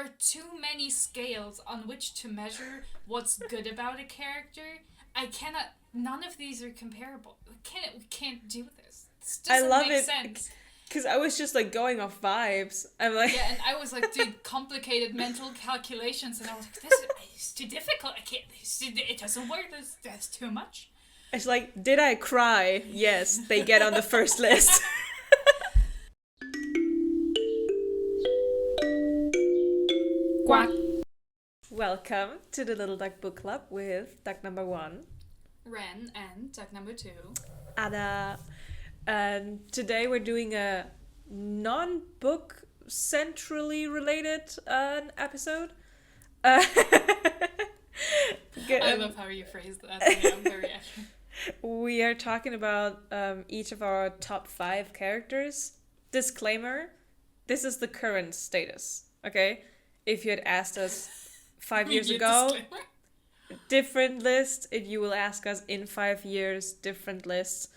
are too many scales on which to measure what's good about a character. I cannot. None of these are comparable. We can't do this. This I doesn't love make it sense. because I was just like going off vibes. I'm like, Yeah, and I was like, did complicated mental calculations, and I was like, this is too difficult. I can't. It doesn't work. That's too much. it's like, did I cry? Yes, they get on the first list. Quack. Welcome to the Little Duck Book Club with Duck number 1, Ren and duck number 2. Ada. And today we're doing a non-book centrally related episode. Uh, I love how you phrased that. Yeah, I'm very accurate. We are talking about each of our top 5 characters. Disclaimer, this is the current status, okay? If you had asked us 5 years ago, different list. If you will ask us in 5 years, different lists.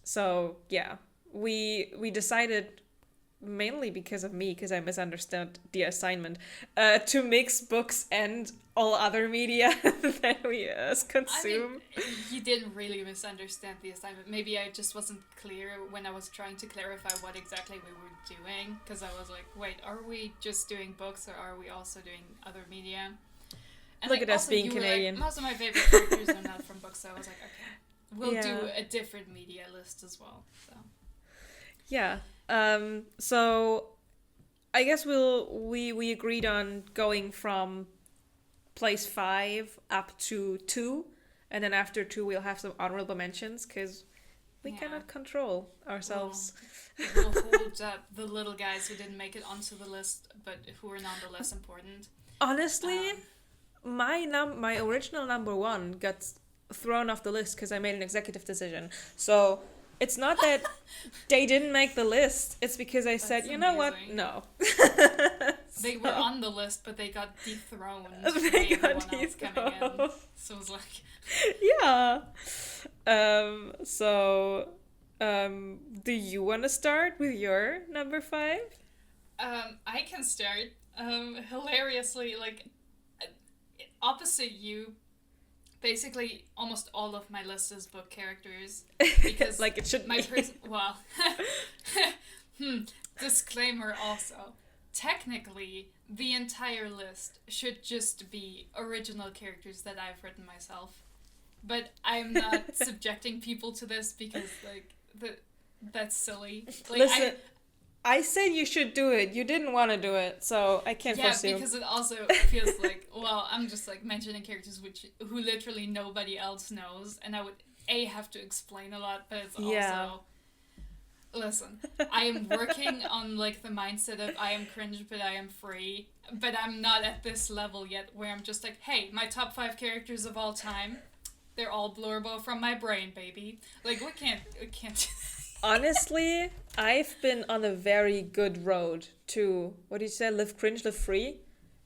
So yeah, we decided, mainly because of me, because I misunderstood the assignment, to mix books and all other media that we consume. I mean, you didn't really misunderstand the assignment. Maybe I just wasn't clear when I was trying to clarify what exactly we were doing, because I was like, wait, are we just doing books or are we also doing other media? And Look at us being Canadian. Most of my favorite characters are not from books, so I was like, okay, we'll do a different media list as well. So yeah. So I guess we agreed on going from place 5 up to 2, and then after 2 we'll have some honorable mentions because we cannot control ourselves. We'll hold up the little guys who didn't make it onto the list, but who are nonetheless important. Honestly, my original number 1 got thrown off the list because I made an executive decision. So it's not that they didn't make the list. It's because I said, you know what? No. They were on the list, but they got dethroned. They got else coming in. So it was like... Yeah. Do you want to start with your number 5? I can start. Hilariously, like, opposite you, basically almost all of my list is book characters. Because like it should be. Well, disclaimer also. Technically, the entire list should just be original characters that I've written myself. But I'm not subjecting people to this because, like, that's silly. Like, listen, I said you should do it. You didn't want to do it, so I can't force you. Yeah, because it also feels like, well, I'm just, like, mentioning characters who literally nobody else knows, and I would, have to explain a lot, but it's also... Listen, I am working on, like, the mindset of I am cringe, but I am free. But I'm not at this level yet where I'm just like, hey, my top 5 characters of all time, they're all blurbo from my brain, baby. Like, we can't... Honestly, I've been on a very good road to, what did you say, live cringe, live free?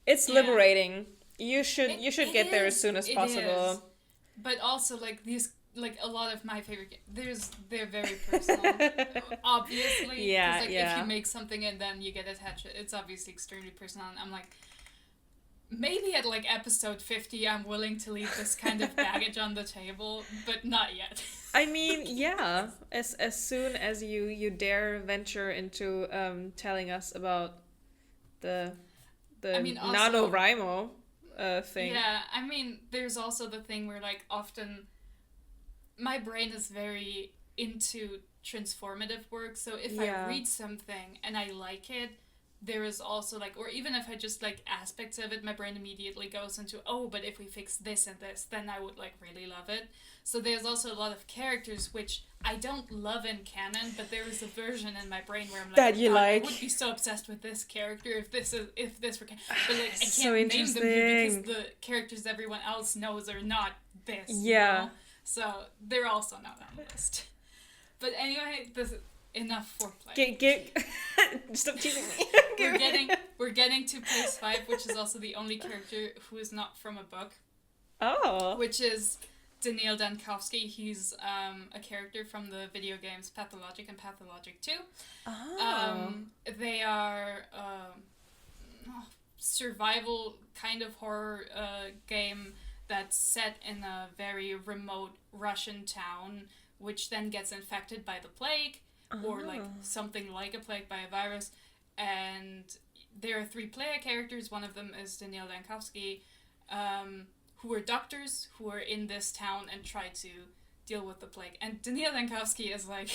It's liberating. You should get there as soon as possible. Is. But also, like, these... Like, a lot of my favorite... They're very personal. Obviously. Yeah, like, if you make something and then you get attached, it's obviously extremely personal. And I'm like... Maybe at, like, episode 50, I'm willing to leave this kind of baggage on the table, but not yet. I mean, yeah. As soon as you dare venture into telling us about the NaNoWriMo thing. Yeah, I mean, there's also the thing where, like, often... My brain is very into transformative work, so if I read something and I like it, there is also, like, or even if I just like aspects of it, my brain immediately goes into, oh, but if we fix this and this, then I would, like, really love it. So there's also a lot of characters which I don't love in canon, but there is a version in my brain where I'm like, that you like. I would be so obsessed with this character if this were canon. But, like, I can't so name them here because the characters everyone else knows are not this. Yeah. You know? So they're also not on the list. But anyway, this is enough foreplay. Stop teasing me. We're getting to place 5, which is also the only character who is not from a book. Oh. Which is Daniil Dankovsky. He's a character from the video games Pathologic and Pathologic 2. Oh. They are survival kind of horror game that's set in a very remote Russian town, which then gets infected by the plague, or like something like a plague by a virus. And there are 3 player characters. One of them is Daniel Dankovsky, who are doctors who are in this town and try to deal with the plague. And Daniel Dankovsky is like,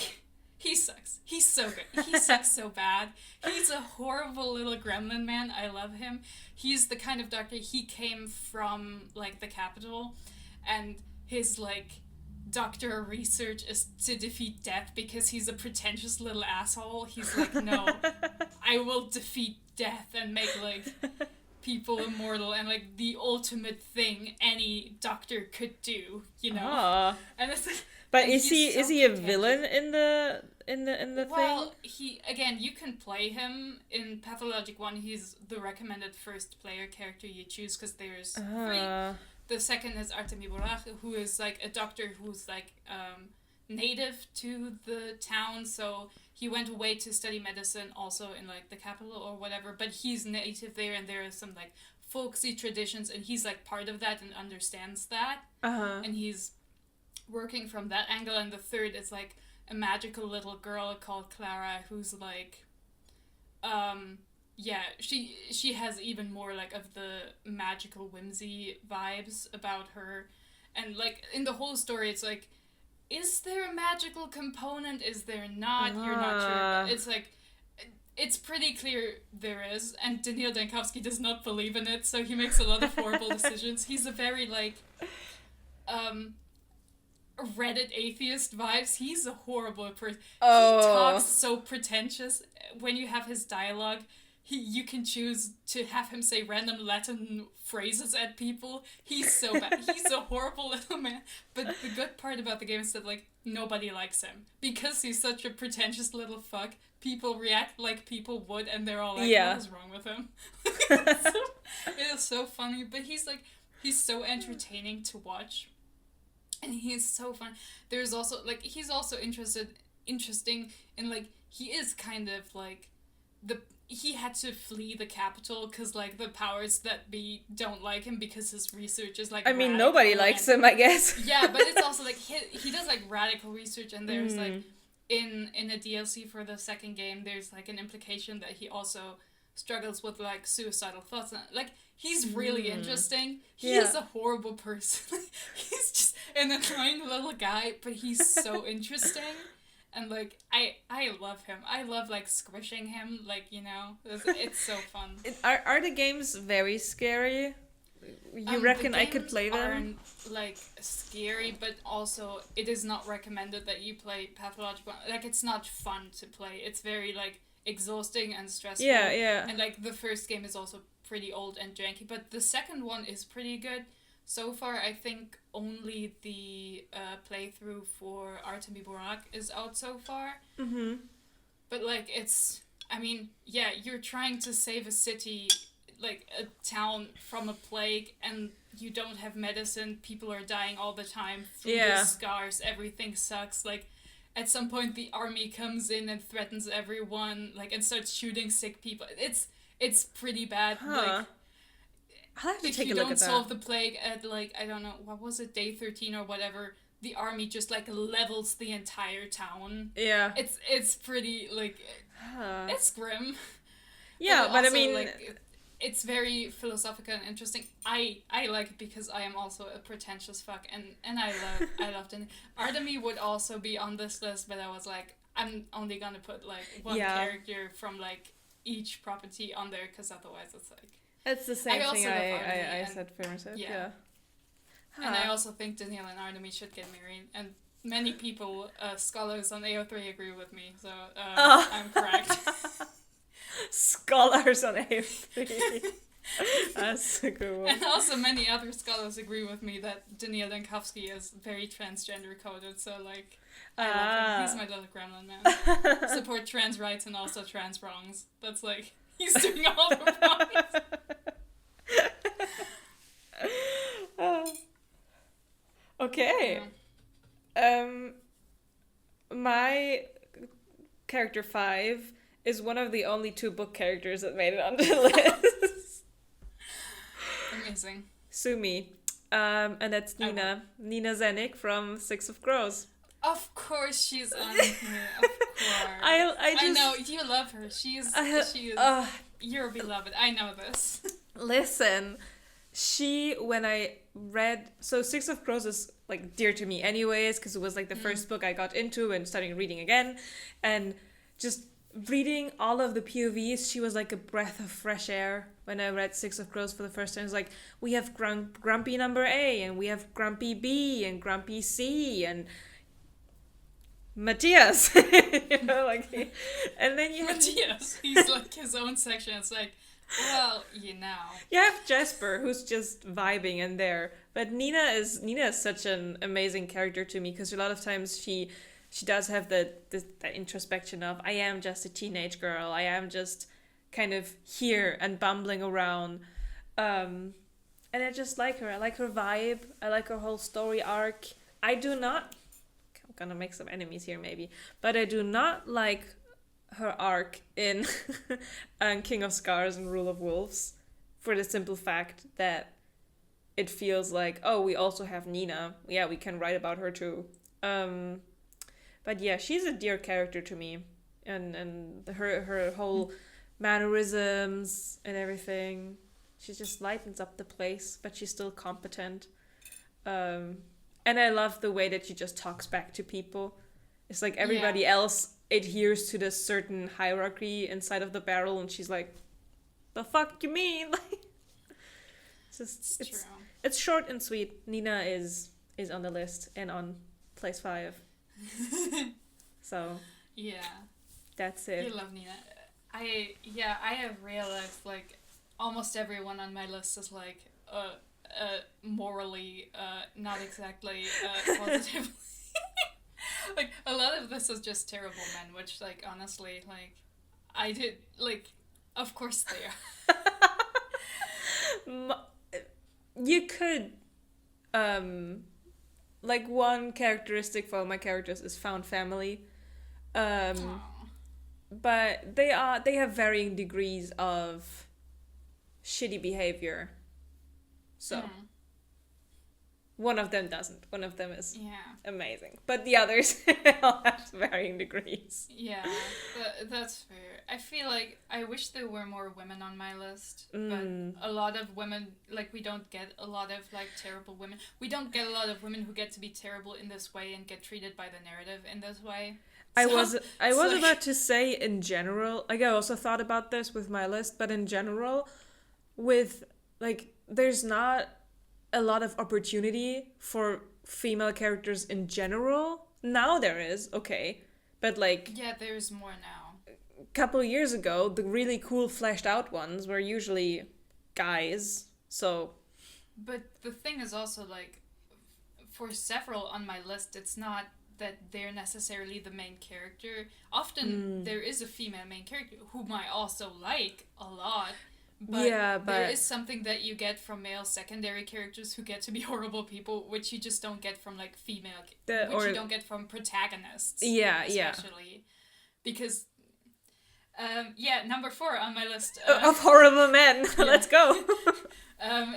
he sucks. He's so good. He sucks so bad. He's a horrible little gremlin man. I love him. He's the kind of doctor, he came from, like, the capital, and his, like, doctor research is to defeat death because he's a pretentious little asshole. He's like, no, I will defeat death and make, like, people immortal and, like, the ultimate thing any doctor could do, you know? And it's like, but is he a villain in the thing? Well, again, you can play him in Pathologic 1. He's the recommended first player character you choose because there's 3. The second is Artemi Borach, who is like a doctor who's like native to the town, so he went away to study medicine also in like the capital or whatever, but he's native there, and there are some like folksy traditions, and he's like part of that and understands that, and he's working from that angle. And the third is like a magical little girl called Clara, who's like she has even more like of the magical whimsy vibes about her. And like in the whole story it's like, is there a magical component, is there not? You're not sure, but it's like, it's pretty clear there is, and Daniel Dankovsky does not believe in it, so he makes a lot of horrible decisions. He's a very like Reddit atheist vibes. He's a horrible person. He talks so pretentious. When you have his dialogue, you can choose to have him say random Latin phrases at people. He's so bad. He's a horrible little man. But the good part about the game is that like nobody likes him because he's such a pretentious little fuck. People react like people would, and they're all like, what is wrong with him? It is so funny. But he's so entertaining to watch. And he's so fun. There's also, like, he's also interesting in, like, he is kind of, like, he had to flee the capital because, like, the powers that be don't like him because his research is, like, I mean, nobody likes him, I guess. Yeah, but it's also, like, he does, like, radical research, and there's, like, in a DLC for the second game, there's, like, an implication that he also struggles with, like, suicidal thoughts. And, like, he's really interesting. He is a horrible person. He's just an annoying little guy, but he's so interesting. And, like, I love him. I love, like, squishing him. Like, you know, it's so fun. Are the games very scary? You reckon I could play them? Aren't, like, scary, but also it is not recommended that you play Pathological. Like, it's not fun to play. It's very, like, exhausting and stressful. Yeah. And, like, the first game is also pretty old and janky, but the second one is pretty good. So far, I think only the playthrough for Artemi Borach is out so far. Mm-hmm. But, like, you're trying to save a city, like, a town from a plague, and you don't have medicine, people are dying all the time, food is scarce, everything sucks, like, at some point the army comes in and threatens everyone, like, and starts shooting sick people. It's pretty bad. Like, I'll have to if take you a look don't at that. solve the plague at, like, I don't know, what was it, day 13 or whatever, the army just, like, levels the entire town. Yeah. It's pretty, like, it's grim. Yeah, but also, I mean... like, it's very philosophical and interesting. I like it because I am also a pretentious fuck, and I love it. Artemi would also be on this list, but I was like, I'm only gonna put, like, one character from, like, each property on there, because otherwise it's like... It's the same thing I said for myself, yeah. And I also think Daniel and Artemi should get married, and many people, scholars on AO3 agree with me, so I'm correct. Scholars on AO3. That's a good one. And also many other scholars agree with me that Daniel Dankovsky is very transgender coded, so, like, I love him. He's my little gremlin man. Support trans rights and also trans wrongs. That's, like, he's doing all the wrongs. Okay. My character 5 is one of the only 2 book characters that made it on the list. amazing. Sue me. And that's Nina. Nina Zenik from Six of Crows. Of course she's on here. Of course. I know you love her. She is. You're beloved. I know this. Listen, when I read, so Six of Crows is like dear to me anyways, because it was like the first book I got into and starting reading again, and just reading all of the POVs, she was like a breath of fresh air. When I read Six of Crows for the first time, it's like, we have Grumpy number A, and we have Grumpy B, and Grumpy C, and Matthias. You know, like, and then you have Matthias. He's like his own section. It's like, well, you know. You have Jasper, who's just vibing in there, but Nina is such an amazing character to me, because a lot of times she does have the introspection of, I am just a teenage girl. I am just kind of here and bumbling around. And I just like her. I like her vibe. I like her whole story arc. I'm gonna make some enemies here maybe, but I do not like her arc in King of Scars and Rule of Wolves, for the simple fact that it feels like, oh, we also have Nina. Yeah, we can write about her too. But yeah, she's a dear character to me, and her whole mannerisms and everything. She just lightens up the place, but she's still competent. And I love the way that she just talks back to people. It's like everybody else adheres to this certain hierarchy inside of the barrel, and she's like, the fuck you mean? Like, it's short and sweet. Nina is on the list and on place 5. So yeah, that's it. You love Nina. I have realized like almost everyone on my list is like morally not exactly positive. Like a lot of this is just terrible men, which like honestly like I did like of course they are. You could like one characteristic for my characters is found family. But they have varying degrees of shitty behavior. So one of them doesn't. One of them is amazing. But the others all have varying degrees. Yeah, that's fair. I feel like I wish there were more women on my list, but a lot of women, like, we don't get a lot of, like, terrible women. We don't get a lot of women who get to be terrible in this way and get treated by the narrative in this way. I was about to say in general, like, I also thought about this with my list, but in general, with, like, there's not a lot of opportunity for female characters in general. Now there is, okay. But, like... Yeah, there's more now. A couple years ago, the really cool fleshed out ones were usually guys, so... But the thing is also, like, for several on my list, it's not that they're necessarily the main character. Often there is a female main character whom I also like a lot. But there is something that you get from male secondary characters who get to be horrible people, which you just don't get from, like, female... you don't get from protagonists. Yeah, especially. Because... number 4 on my list... of horrible men. Let's go.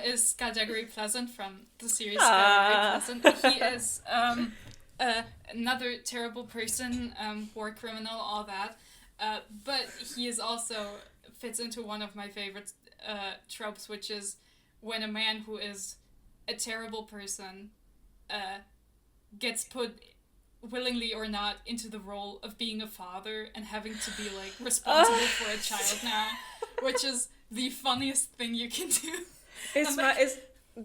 Is Skaldagri Pleasant from the series Skaldagri Pleasant. He is another terrible person, war criminal, all that. But he is also... fits into one of my favorite tropes, which is when a man who is a terrible person gets put, willingly or not, into the role of being a father and having to be, like, responsible for a child now, which is the funniest thing you can do.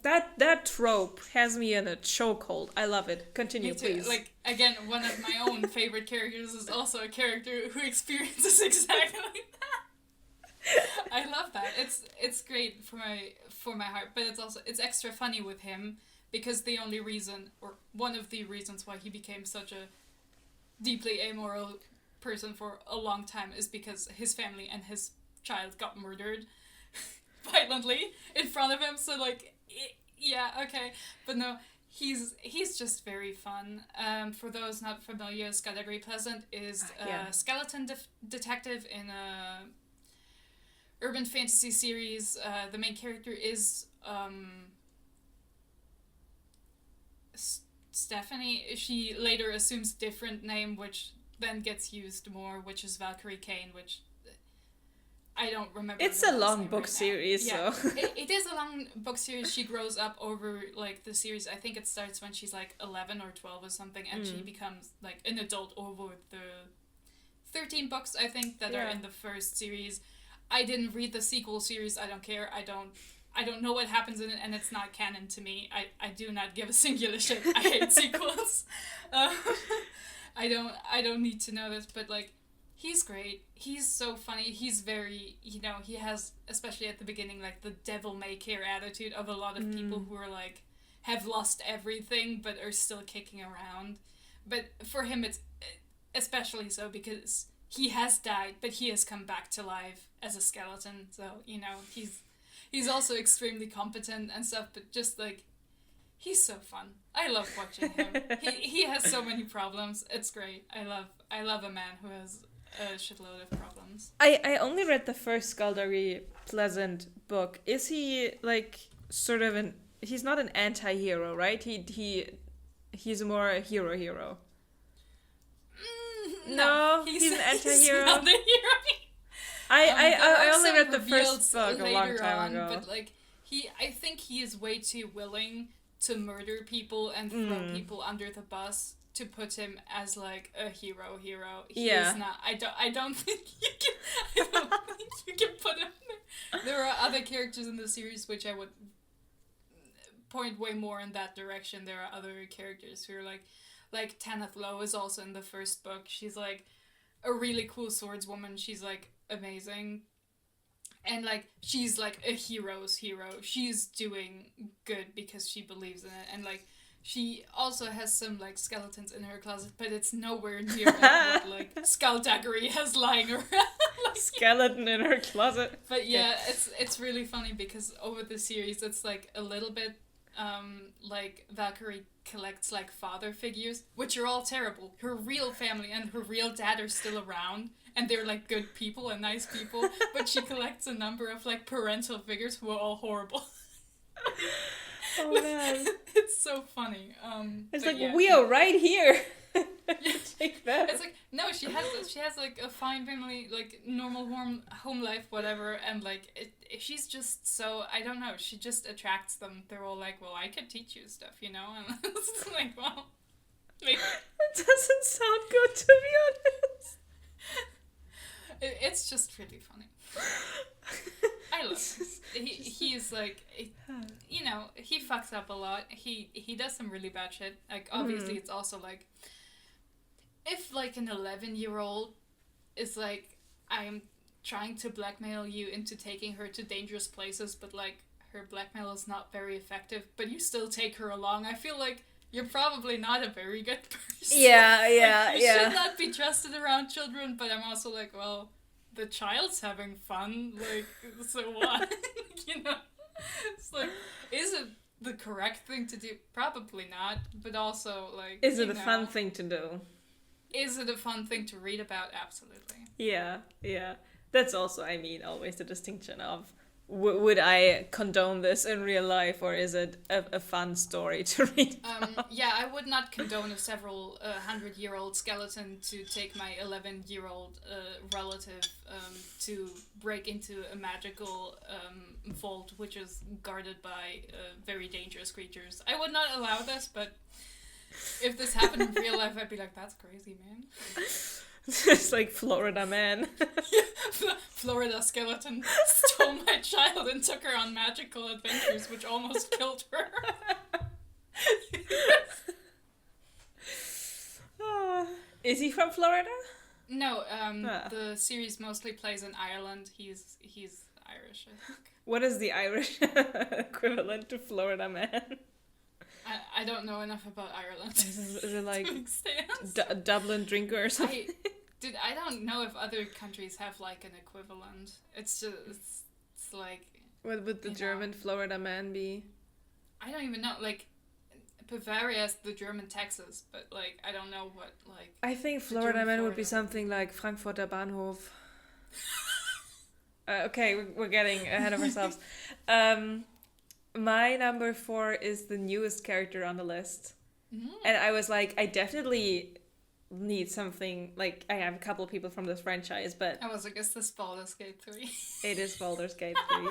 That trope has me in a chokehold. I love it. Continue, please. Like, again, one of my own favorite characters is also a character who experiences exactly like that. I love that. It's great for my heart, but it's extra funny with him because the only reason, or one of the reasons why he became such a deeply amoral person for a long time is because his family and his child got murdered violently in front of him. So, like, yeah, okay, but no, he's just very fun. For those not familiar, Skaldagri Pleasant is a skeleton detective in a urban fantasy series. The main character is Stephanie, she later assumes different name, which then gets used more, which is Valkyrie Kane, which I don't remember. It's a long book series, yeah. so... it is a long book series. She grows up over, like, the series. I think it starts when she's, like, 11 or 12 or something, and she becomes, like, an adult over the 13 books, I think, that are in the first series. I didn't read the sequel series. I don't care. I don't know what happens in it, and it's not canon to me. I do not give a singular shit. I hate sequels. I don't need to know this, but, like, he's great. He's so funny. He's very, he has, especially at the beginning, like, the devil-may-care attitude of a lot of people who are, like, have lost everything, but are still kicking around. But for him, it's especially so because he has died, but he has come back to life as a skeleton. So, he's also extremely competent and stuff, but just, like, he's so fun. I love watching him. He has so many problems. It's great. I love a man who has a shitload of problems. I only read the first Skullduggery Pleasant book. Is he, like, sort of he's not an anti-hero, right? He's more a hero. No, he's an anti-hero. He's not a hero. I only read the first book a long time ago. But, like, I think he is way too willing to murder people and throw people under the bus to put him as, like, a hero. He is not. I don't think you can put him there. There are other characters in the series which I would point way more in that direction. There are other characters who are like Tanith Lowe is also in the first book. She's, like, a really cool swordswoman. She's, like, amazing. And, like, she's, like, a hero's hero. She's doing good because she believes in it. And, like, she also has some, like, skeletons in her closet, but it's nowhere near what, like, Skullduggery has lying around. Like, skeleton in her closet. But yeah, it's really funny because over the series it's, like, a little bit like Valkyrie collects, like, father figures, which are all terrible. Her real family and her real dad are still around, and they're, like, good people and nice people, but she collects a number of, like, parental figures who are all horrible. Oh man. It's so funny. It's like, yeah, we are right here. Take that. It's like, no, she has like a fine family, like, normal home life, whatever, and, like, she's just so, I don't know, she just attracts them. They're all like, well, I could teach you stuff, and it's like, well, maybe. It doesn't sound good, to be honest. It's just really funny. I love him. He's like, he fucks up a lot. He does some really bad shit. Like, obviously, it's also like, if, like, an 11-year-old is like, I'm trying to blackmail you into taking her to dangerous places, but, like, her blackmail is not very effective, but you still take her along, I feel like you're probably not a very good person. Yeah. You should not be trusted around children, but I'm also like, well, the child's having fun, like, so what? It's like, is it the correct thing to do? Probably not, but also, like, is it a fun thing to do? Is it a fun thing to read about? Absolutely. Yeah. That's also, I mean, always the distinction of, would I condone this in real life, or is it a fun story to read about? Yeah, I would not condone a several 100-year-old skeleton to take my 11-year-old relative to break into a magical vault which is guarded by very dangerous creatures. I would not allow this, but if this happened in real life, I'd be like, that's crazy, man. It's like Florida man. Florida skeleton stole my child and took her on magical adventures, which almost killed her. Is he from Florida? No, the series mostly plays in Ireland. He's Irish, I think. What is the Irish equivalent to Florida man? I don't know enough about Ireland. Is it like Dublin drinker or something? I don't know if other countries have, like, an equivalent. It's just, it's like... What would the German Florida man be? I don't even know. Like, Bavaria is the German Texas, but, like, I don't know what, like... I think Florida man would be something like Frankfurter Bahnhof. Okay, we're getting ahead of ourselves. My number 4 is the newest character on the list. And I was like, I definitely need something, like, I have a couple of people from this franchise, but I was like, is this Baldur's Gate 3? it is Baldur's Gate 3.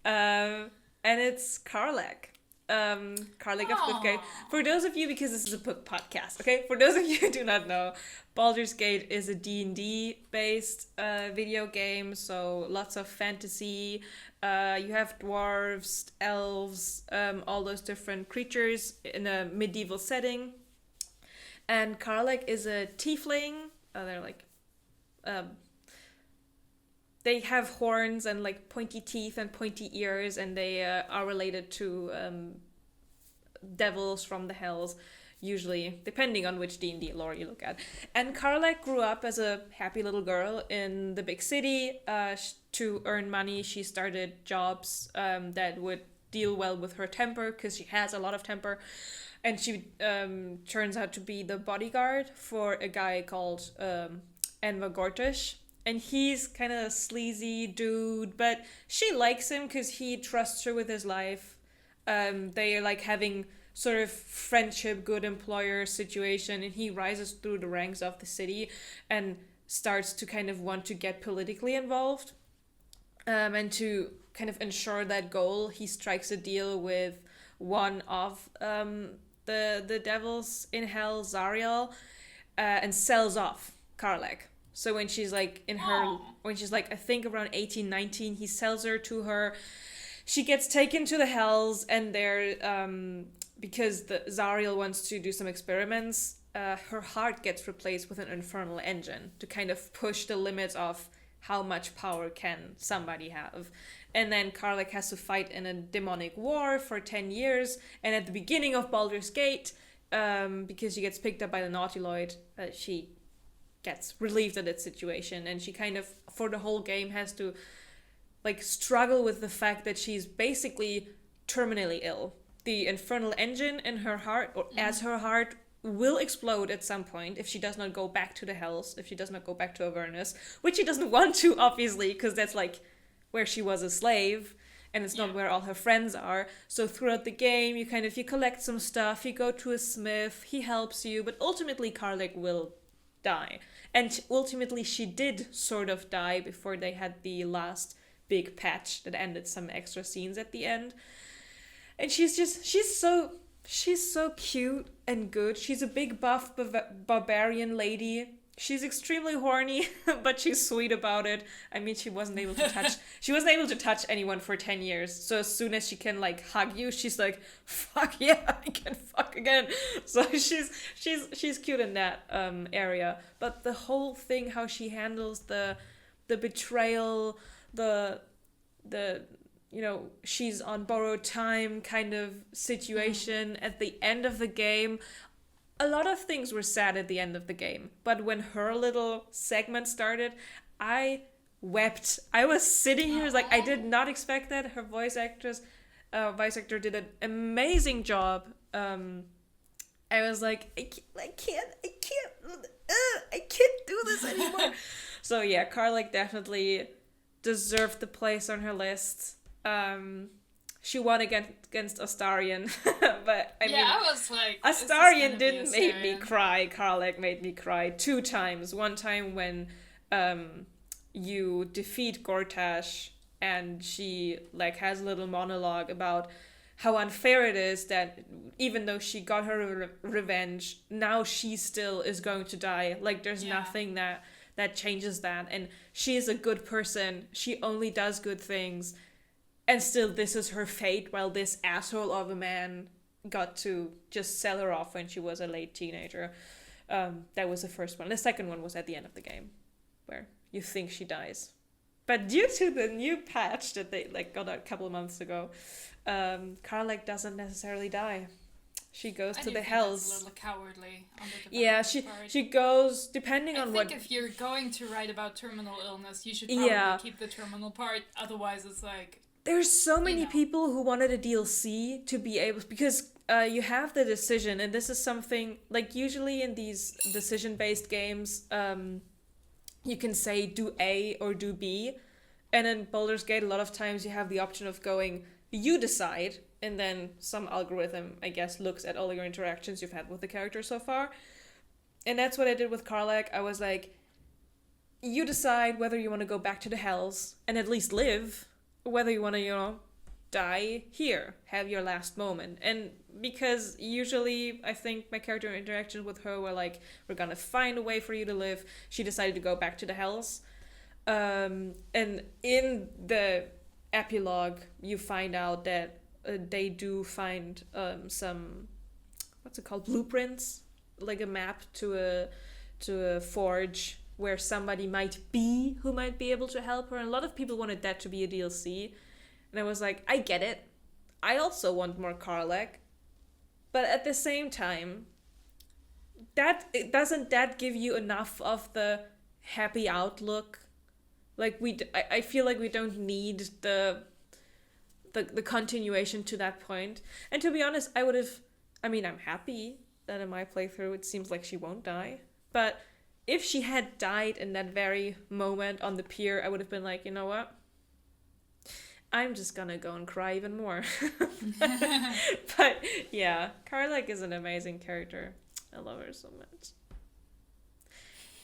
And it's Karlach. Karlach of Goodgate. For those of you, because this is a book podcast, okay? For those of you who do not know, Baldur's Gate is a D&D based video game, so lots of fantasy. You have dwarves, elves, all those different creatures in a medieval setting. And Karlach is a tiefling. They're like... they have horns and like pointy teeth and pointy ears, and they are related to devils from the hells, usually, depending on which D&D lore you look at. And Karlach grew up as a happy little girl in the big city. To earn money, she started jobs that would deal well with her temper, because she has a lot of temper. And she turns out to be the bodyguard for a guy called Enver Gortish. And he's kind of a sleazy dude, but she likes him because he trusts her with his life. They are like having sort of friendship, good employer situation, and he rises through the ranks of the city and starts to kind of want to get politically involved. And to kind of ensure that goal, he strikes a deal with one of the devils in hell, Zariel, and sells off Karlach. So when she's like when she's like, I think around 18, 19, he sells her to her. She gets taken to the hells, and there, because Zariel wants to do some experiments, her heart gets replaced with an infernal engine to kind of push the limits of how much power can somebody have. And then Karlach has to fight in a demonic war for 10 years. And at the beginning of Baldur's Gate, because she gets picked up by the Nautiloid, she gets relieved of that situation, and she kind of for the whole game has to like struggle with the fact that she's basically terminally ill. The infernal engine in her heart, or as her heart, will explode at some point if she does not go back to the hells, if she does not go back to Avernus, which she doesn't want to, obviously, because that's like where she was a slave, and it's not where all her friends are. So throughout the game, you collect some stuff, you go to a smith, he helps you, but ultimately Karlach will die. And ultimately she did sort of die before they had the last big patch that ended some extra scenes at the end. And she's so cute and good. She's a big buff barbarian lady. She's extremely horny, but she's sweet about it. I mean, she wasn't able to touch anyone for 10 years. So as soon as she can like hug you, she's like, fuck yeah, I can fuck again. So she's cute in that area. But the whole thing, how she handles the betrayal, the she's on borrowed time kind of situation at the end of the game. A lot of things were sad at the end of the game, but when her little segment started, I wept. I was sitting here like, I did not expect that. Her voice actor did an amazing job. I was like, I can't do this anymore. So yeah, Karlach definitely deserved the place on her list. She won against Astarion, but I mean, I was like, Astarion didn't make me cry. Karlach made me cry 2 times. One time when you defeat Gortash, and she like has a little monologue about how unfair it is that even though she got her revenge, now she still is going to die. Like there's nothing that changes that, and she is a good person. She only does good things. And still, this is her fate, while this asshole of a man got to just sell her off when she was a late teenager. That was the first one. The second one was at the end of the game, where you think she dies. But due to the new patch that they got a couple of months ago, Karlach doesn't necessarily die. She goes to the hells. That's a little cowardly on the part. she goes, depending on what... I think if you're going to write about terminal illness, you should probably keep the terminal part. Otherwise, it's like... There's so many people who wanted a DLC to be able... Because you have the decision, and this is something... Like, usually in these decision-based games, you can say do A or do B. And in Baldur's Gate, a lot of times you have the option of going, you decide, and then some algorithm, I guess, looks at all your interactions you've had with the character so far. And that's what I did with Karlach. I was like, you decide whether you want to go back to the hells and at least live, or whether you want to, die here, have your last moment. And because usually I think my character interactions with her were like, we're gonna find a way for you to live, she decided to go back to the hells. And in the epilogue, you find out that they do find some, what's it called, blueprints, like a map to a forge where somebody might be who might be able to help her. And a lot of people wanted that to be a DLC. And I was like, I get it. I also want more Karlach. But at the same time, doesn't that give you enough of the happy outlook? Like, I feel like we don't need the continuation to that point. And to be honest, I'm happy that in my playthrough it seems like she won't die. But if she had died in that very moment on the pier, I would have been like, you know what? I'm just gonna go and cry even more. But yeah, Karlach is an amazing character. I love her so much.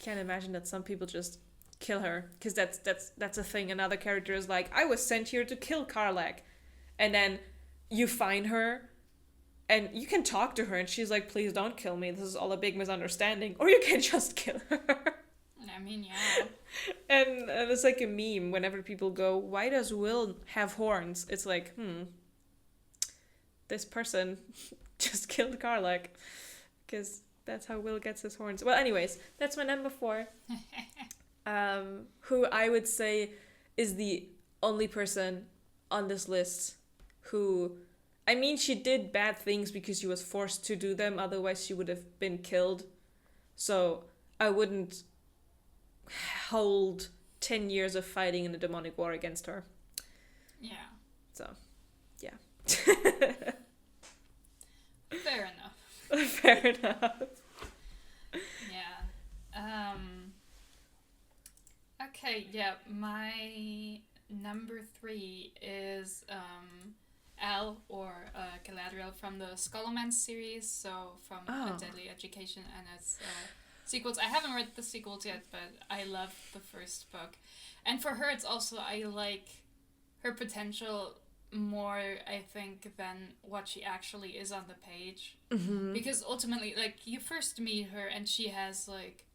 Can't imagine that some people just kill her, because that's a thing. Another character is like, I was sent here to kill Karlach, and then you find her and you can talk to her and she's like, please don't kill me, this is all a big misunderstanding. Or you can just kill her. I mean, yeah. And it's like a meme whenever people go, why does Will have horns? It's like, this person just killed Karlach, because that's how Will gets his horns. Well, anyways, that's my number 4. Who I would say is the only person on this list who, I mean, she did bad things because she was forced to do them, otherwise she would have been killed. So I wouldn't hold 10 years of fighting in a demonic war against her. Yeah. So, yeah. Fair enough. Fair enough. Yeah. Okay, yeah, my number 3 is Al, or Galadriel, from the Scholomance series, so from A Deadly Education and its sequels. I haven't read the sequels yet, but I love the first book. And for her, it's also, I like her potential more, I think, than what she actually is on the page. Mm-hmm. Because ultimately, like, you first meet her and she has, like,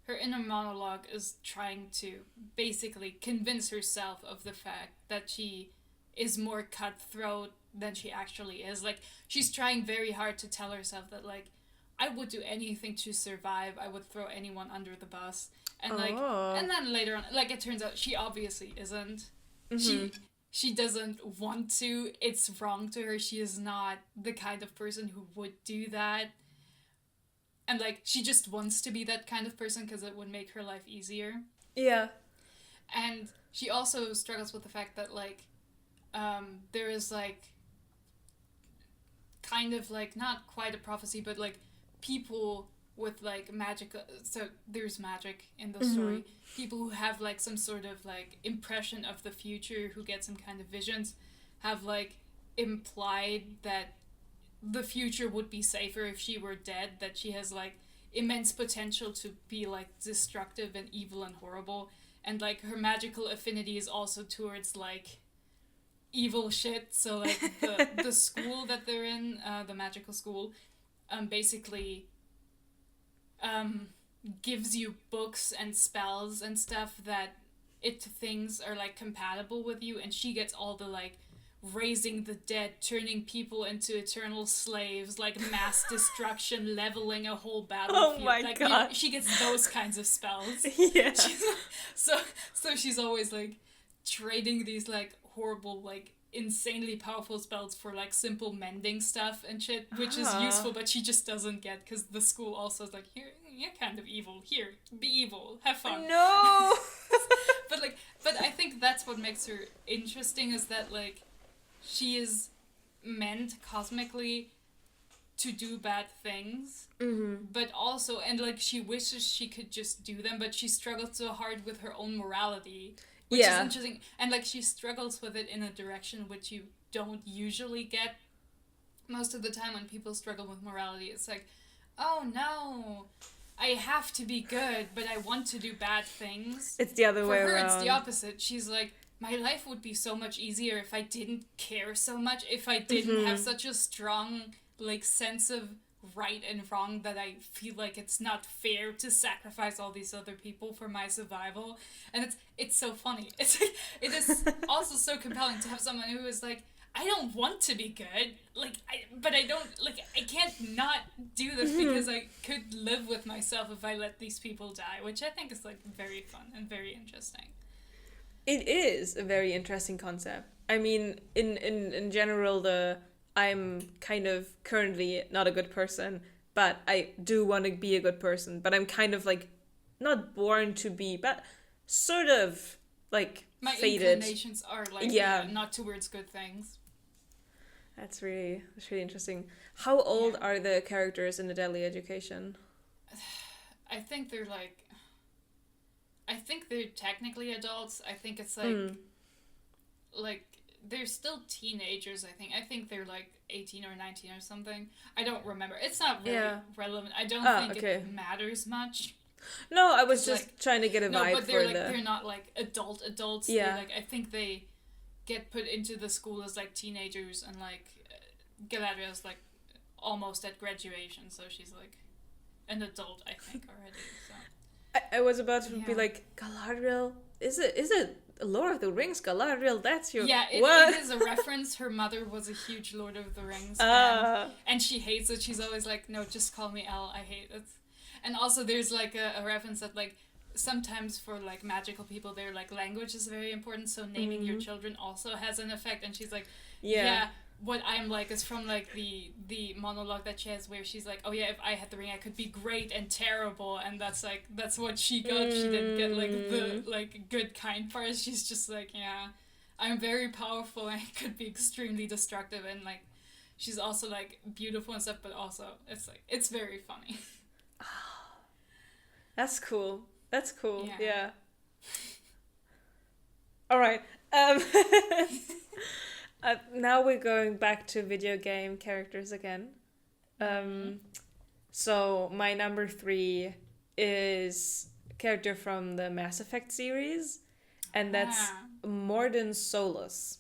her inner monologue is trying to basically convince herself of the fact that she is more cutthroat than she actually is. Like, she's trying very hard to tell herself that, like, I would do anything to survive. I would throw anyone under the bus. And, like, and then later on, like, it turns out she obviously isn't. Mm-hmm. She doesn't want to. It's wrong to her. She is not the kind of person who would do that. And, like, she just wants to be that kind of person because it would make her life easier. Yeah. And she also struggles with the fact that, like, there is, like, kind of, like, not quite a prophecy, but, like, people with, like, magic, so there's magic in the story. People who have, like, some sort of, like, impression of the future, who get some kind of visions, have, like, implied that the future would be safer if she were dead, that she has, like, immense potential to be, like, destructive and evil and horrible, and, like, her magical affinity is also towards, like, evil shit. So, like, the school that they're in, the magical school, basically gives you books and spells and stuff that it thinks are, like, compatible with you, and she gets all the, like, raising the dead, turning people into eternal slaves, like, mass destruction, leveling a whole battlefield. Oh my like, god. She gets those kinds of spells. Yeah. So she's always, like, trading these, like, horrible, like, insanely powerful spells for, like, simple mending stuff and shit, which is useful, but she just doesn't get, because the school also is like, here, you're kind of evil, here, be evil, have fun. No! but I think that's what makes her interesting, is that, like, she is meant cosmically to do bad things, but also, and, like, she wishes she could just do them, but she struggles so hard with her own morality. which is interesting. And like she struggles with it in a direction which you don't usually get most of the time when people struggle with morality. It's like, oh no, I have to be good, but I want to do bad things. It's the other way around. For her, it's the opposite. She's like, my life would be so much easier if I didn't care so much, if I didn't have such a strong, like, sense of right and wrong that I feel like it's not fair to sacrifice all these other people for my survival. And it's so funny. It's like, it is also so compelling to have someone who is like, I don't want to be good, like, but I don't, like, I can't not do this because I could live with myself if I let these people die, which I think is, like, very fun and very interesting. It is a very interesting concept. I mean, in general, I'm kind of currently not a good person, but I do want to be a good person, but I'm kind of, like, not born to be, but sort of, like, my fated. Inclinations are, like, not towards good things. That's really interesting. How old are the characters in the Deadly Education? I think they're technically adults. I think it's like they're still teenagers. I think they're like 18 or 19 or something. I don't remember. It's not really relevant. I don't think it matters much. No, I was just trying to get a vibe. No, but they're not like adults. Yeah, like I think they get put into the school as like teenagers, and like Galadriel's like almost at graduation, so she's like an adult, I think, already. So I was about to be like, Galadriel, is it Lord of the Rings Galadriel? That's your it is a reference. Her mother was a huge Lord of the Rings fan, and she hates it. She's always like, no, just call me Elle. I hate it. And also there's like a reference that like sometimes for like magical people their like language is very important, so naming your children also has an effect. And she's like, what I'm like is from like the monologue that she has where she's like, oh yeah, if I had the ring I could be great and terrible, and that's what she got. She didn't get like the like good kind part. She's just like, yeah, I'm very powerful and I could be extremely destructive, and like she's also like beautiful and stuff, but also it's very funny. That's cool. Yeah. All right. Now we're going back to video game characters again. So my number 3 is a character from the Mass Effect series, and that's Mordin Solus.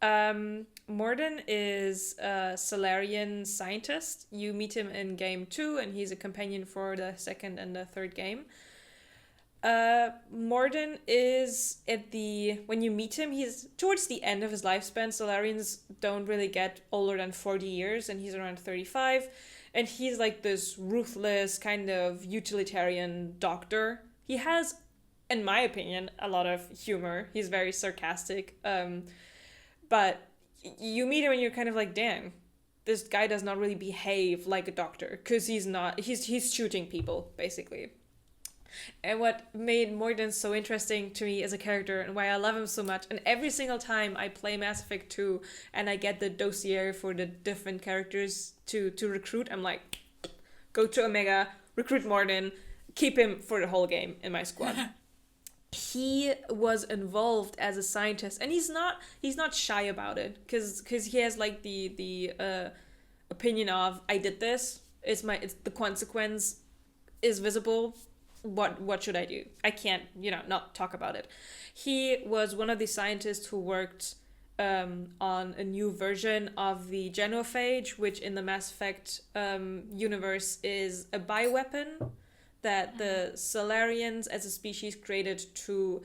Mordin is a Solarian scientist. You meet him in game 2, and he's a companion for the second and the third game. Mordin is when you meet him, he's towards the end of his lifespan. Solarians don't really get older than 40 years, and he's around 35. And he's like this ruthless kind of utilitarian doctor. He has, in my opinion, a lot of humor. He's very sarcastic. But you meet him and you're kind of like, damn, this guy does not really behave like a doctor, because he's shooting people, basically. And what made Mordin so interesting to me as a character, and why I love him so much, and every single time I play Mass Effect 2 and I get the dossier for the different characters to recruit, I'm like, go to Omega, recruit Mordin, keep him for the whole game in my squad. He was involved as a scientist, and he's not shy about it, because he has like the opinion of, I did this, it's the consequence is visible. What should I do? I can't, not talk about it. He was one of the scientists who worked on a new version of the genophage, which in the Mass Effect universe is a bioweapon that the Solarians as a species created to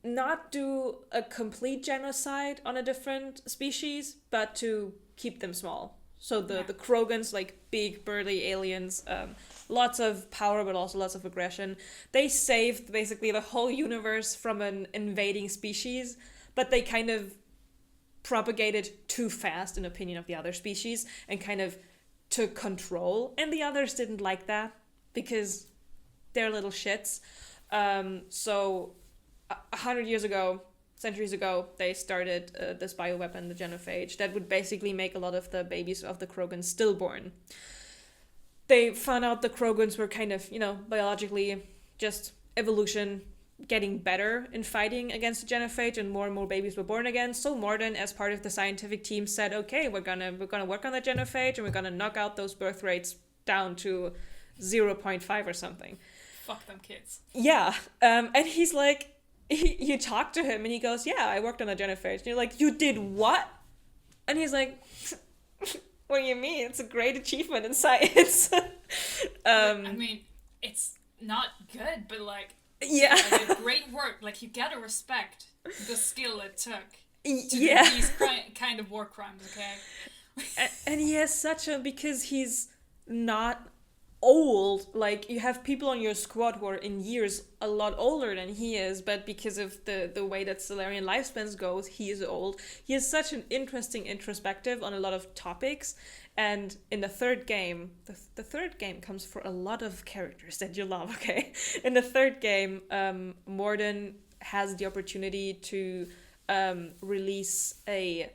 not do a complete genocide on a different species, but to keep them small. So the Krogans, like big burly aliens, lots of power but also lots of aggression. They saved basically the whole universe from an invading species, but they kind of propagated too fast in opinion of the other species and kind of took control. And the others didn't like that because they're little shits. So 100 years ago, centuries ago, they started this bioweapon, the genophage, that would basically make a lot of the babies of the Krogans stillborn. They found out the Krogans were kind of, biologically just evolution, getting better in fighting against the genophage, and more babies were born again. So Morden, as part of the scientific team, said, okay, we're gonna work on the genophage, and we're gonna knock out those birth rates down to 0.5 or something. Fuck them kids. Yeah. And he's like, you talk to him and he goes, yeah, I worked on the genophage. And you're like, you did what? And he's like, what do you mean? It's a great achievement in science. I mean, it's not good, but like, yeah, like, great work. Like, you gotta respect the skill it took to do these kind of war crimes, okay? And he has such a, because he's not old, like, you have people on your squad who are in years a lot older than he is, but because of the way that Solarian lifespans goes, he is old. He has such an interesting introspective on a lot of topics. And in the third game, the third game comes for a lot of characters that you love, okay? In the third game, Morden has the opportunity to release a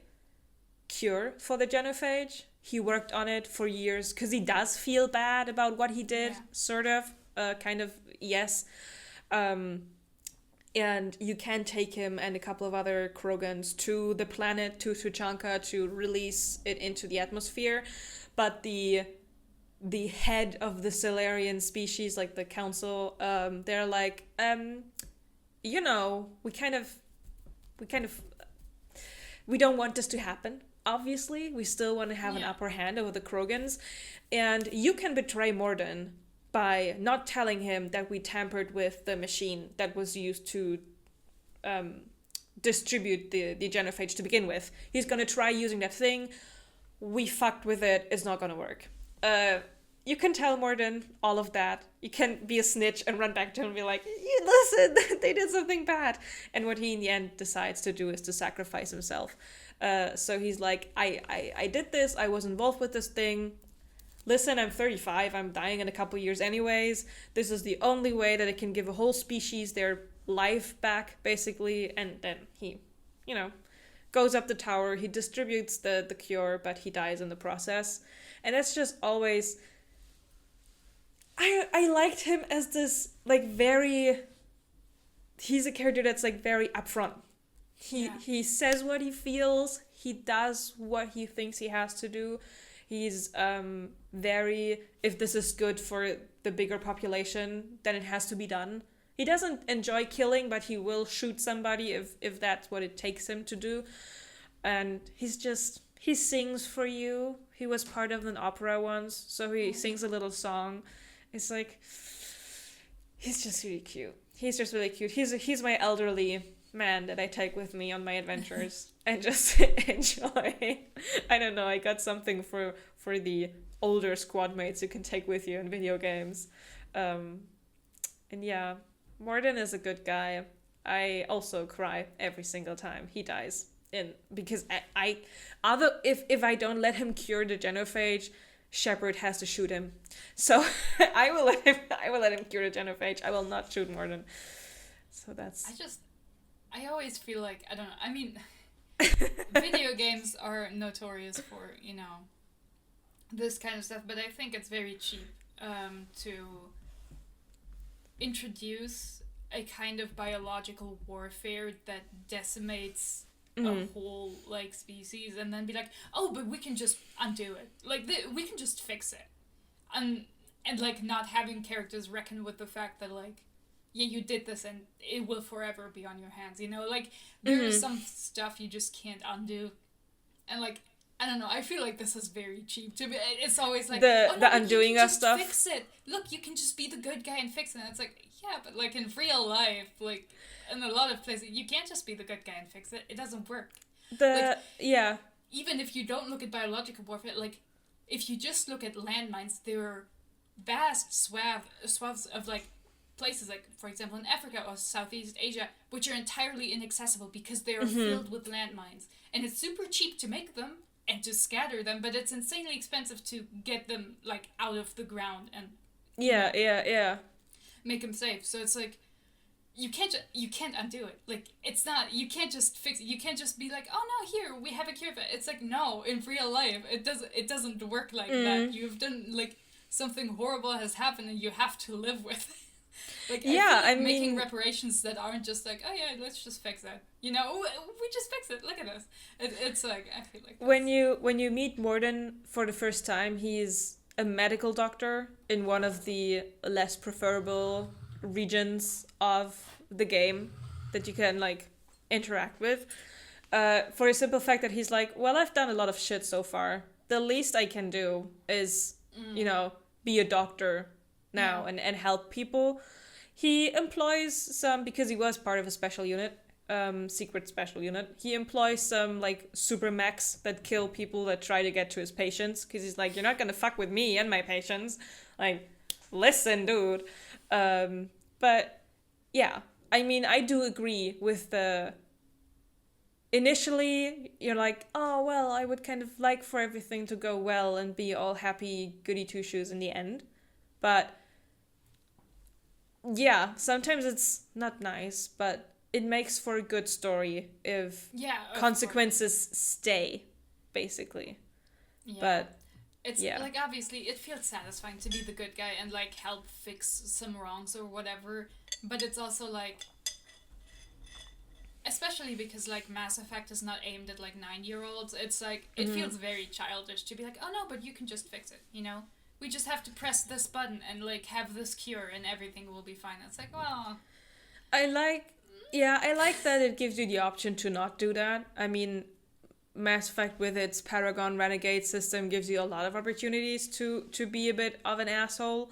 cure for the genophage. He worked on it for years because he does feel bad about what he did, sort of, kind of, yes. And you can take him and a couple of other Krogans to the planet, to Tuchanka, to release it into the atmosphere. But the head of the Solarian species, like the council, they're like, you know, we don't want this to happen. Obviously, we still want to have an upper hand over the Krogans. And you can betray Morden by not telling him that we tampered with the machine that was used to distribute the genophage to begin with. He's going to try using that thing. We fucked with it. It's not going to work. You can tell Morden all of that. You can be a snitch and run back to him and be like, listen, they did something bad. And what he in the end decides to do is to sacrifice himself. So he's like, I did this. I was involved with this thing. Listen, I'm 35, I'm dying in a couple years anyways. This is the only way that it can give a whole species their life back, basically. And then he, you know, goes up the tower, he distributes the cure, but he dies in the process. And that's just always... I liked him as this, like, very... He's a character that's, like, very upfront. He says what he feels, he does what he thinks he has to do. He's very, if this is good for the bigger population, then it has to be done. He doesn't enjoy killing, but he will shoot somebody if that's what it takes him to do. And he sings for you. He was part of an opera once, so he sings a little song. It's like, he's just really cute. He's just really cute. He's my elderly man that I take with me on my adventures and just enjoy. I don't know, I got something for the older squad mates you can take with you in video games. And yeah, Morden is a good guy. I also cry every single time he dies. Because if I don't let him cure the genophage, Shepard has to shoot him. So I will let him cure the genophage. I will not shoot Morden. So that's... I always feel like, I don't know, I mean, video games are notorious for, you know, this kind of stuff, but I think it's very cheap to introduce a kind of biological warfare that decimates a whole, like, species, and then be like, oh, but we can just undo it. Like, we can just fix it. And, like, not having characters reckon with the fact that, like, yeah, you did this and it will forever be on your hands, you know? Like, there is some stuff you just can't undo. And, like, I don't know, I feel like this is very cheap to me. It's always like, the undoing of stuff. Fix it. Look, you can just be the good guy and fix it. And it's like, yeah, but, like, in real life, like, in a lot of places, you can't just be the good guy and fix it. It doesn't work. Even if you don't look at biological warfare, like, if you just look at landmines, there are vast swaths of, like, places, like, for example, in Africa or Southeast Asia, which are entirely inaccessible because they are filled with landmines. And it's super cheap to make them and to scatter them, but it's insanely expensive to get them, like, out of the ground and make them safe. So it's like, you can't undo it. Like, it's not, you can't just fix it. You can't just be like, oh no, here, we have a cure for it. It's like, no, in real life, it doesn't work like that. You've done, like, something horrible has happened and you have to live with it. Like, I feel like making reparations that aren't just like, oh yeah, let's just fix it. You know, we just fix it. Look at us. It's like, I feel like when you meet Morden for the first time, he's a medical doctor in one of the less preferable regions of the game that you can like interact with. For a simple fact that he's like, well, I've done a lot of shit so far. The least I can do is, you know, be a doctor now and help people. He employs some, because he was part of a special unit, secret special unit, he employs some like super mechs that kill people that try to get to his patients, because he's like, you're not gonna fuck with me and my patients. Like, listen, dude. But yeah, I mean, I do agree with the... Initially, you're like, oh, well, I would kind of like for everything to go well and be all happy goody two-shoes in the end. But yeah, sometimes it's not nice, but it makes for a good story if consequences stay, basically. Yeah. But it's like, obviously it feels satisfying to be the good guy and like help fix some wrongs or whatever, but it's also like, especially because like Mass Effect is not aimed at like 9-year-olds, it's like it feels very childish to be like, oh no, but you can just fix it, you know? We just have to press this button and like have this cure and everything will be fine. It's like, well, I like that it gives you the option to not do that. I mean, Mass Effect with its Paragon Renegade system gives you a lot of opportunities to be a bit of an asshole.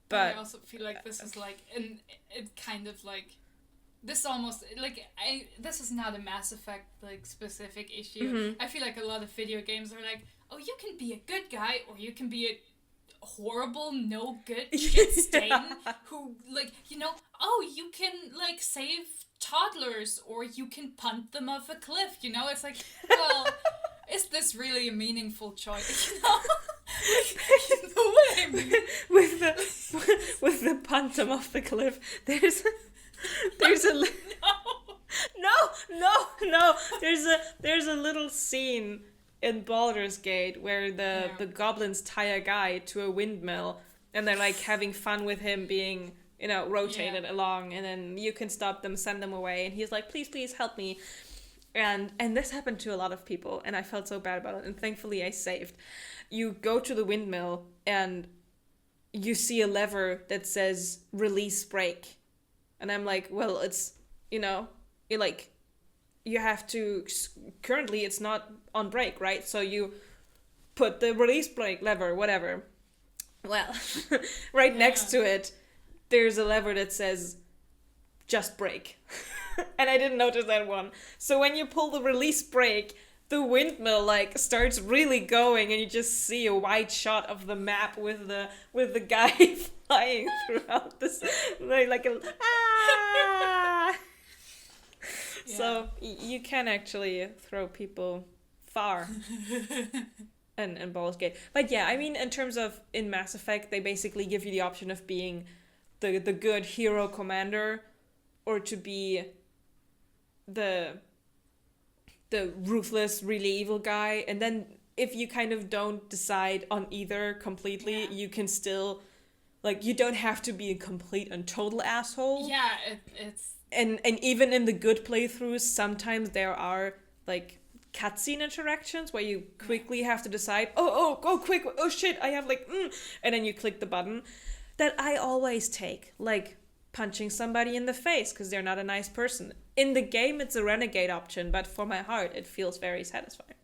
But I also feel like this is like, it kind of like, this almost, like, this is not a Mass Effect, like, specific issue. I feel like a lot of video games are like, oh, you can be a good guy, or you can be a horrible, no good shit stain who, like, you know, oh, you can, like, save toddlers, or you can punt them off a cliff, you know? It's like, well, is this really a meaningful choice, you know? You know what I mean? with the punt them off the cliff, there's a no. There's a little scene in Baldur's Gate where the goblins tie a guy to a windmill and they're like having fun with him being, you know, rotated along, and then you can stop them, send them away, and he's like, please help me. And this happened to a lot of people, and I felt so bad about it, and thankfully I saved. You go to the windmill and you see a lever that says release brake. And I'm like, well, it's, you know, you have to, currently it's not on brake, right? So you put the release brake lever, whatever. Well, right next to it, there's a lever that says just brake. And I didn't notice that one. So when you pull the release brake, the windmill like starts really going, and you just see a wide shot of the map with the guy flying throughout this, like a ah. Yeah. So you can actually throw people far. and Baldur's Gate. But yeah, I mean, in terms of in Mass Effect, they basically give you the option of being the good hero commander, or to be the ruthless, really evil guy. And then if you kind of don't decide on either completely, you can still, like, you don't have to be a complete and total asshole. Yeah, it's... And even in the good playthroughs, sometimes there are, like, cutscene interactions where you quickly have to decide, oh, quick, oh shit, I have, like, and then you click the button. That I always take, like, punching somebody in the face because they're not a nice person. In the game, it's a renegade option, but for my heart, it feels very satisfying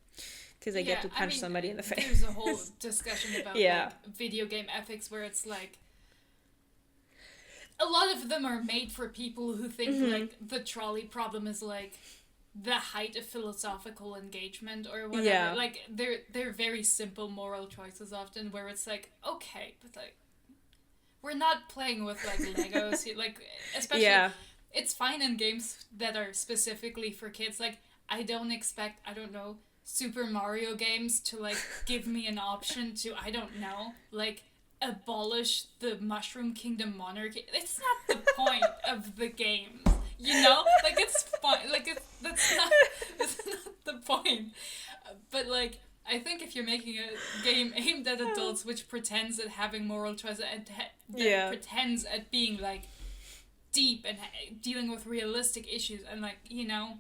because I get to punch somebody in the face. There's a whole discussion about like, video game ethics where it's like, a lot of them are made for people who think like the trolley problem is like the height of philosophical engagement or whatever. Yeah. Like they're very simple moral choices often where it's like, okay, but like we're not playing with like Legos, like especially it's fine in games that are specifically for kids. Like I don't expect, I don't know, Super Mario games to like give me an option to, I don't know, like abolish the Mushroom Kingdom monarchy. It's not the point of the game, you know? Like it's fine, like that's not the point. But like I think if you're making a game aimed at adults which pretends at having moral choices and pretends at being like deep and dealing with realistic issues and like, you know,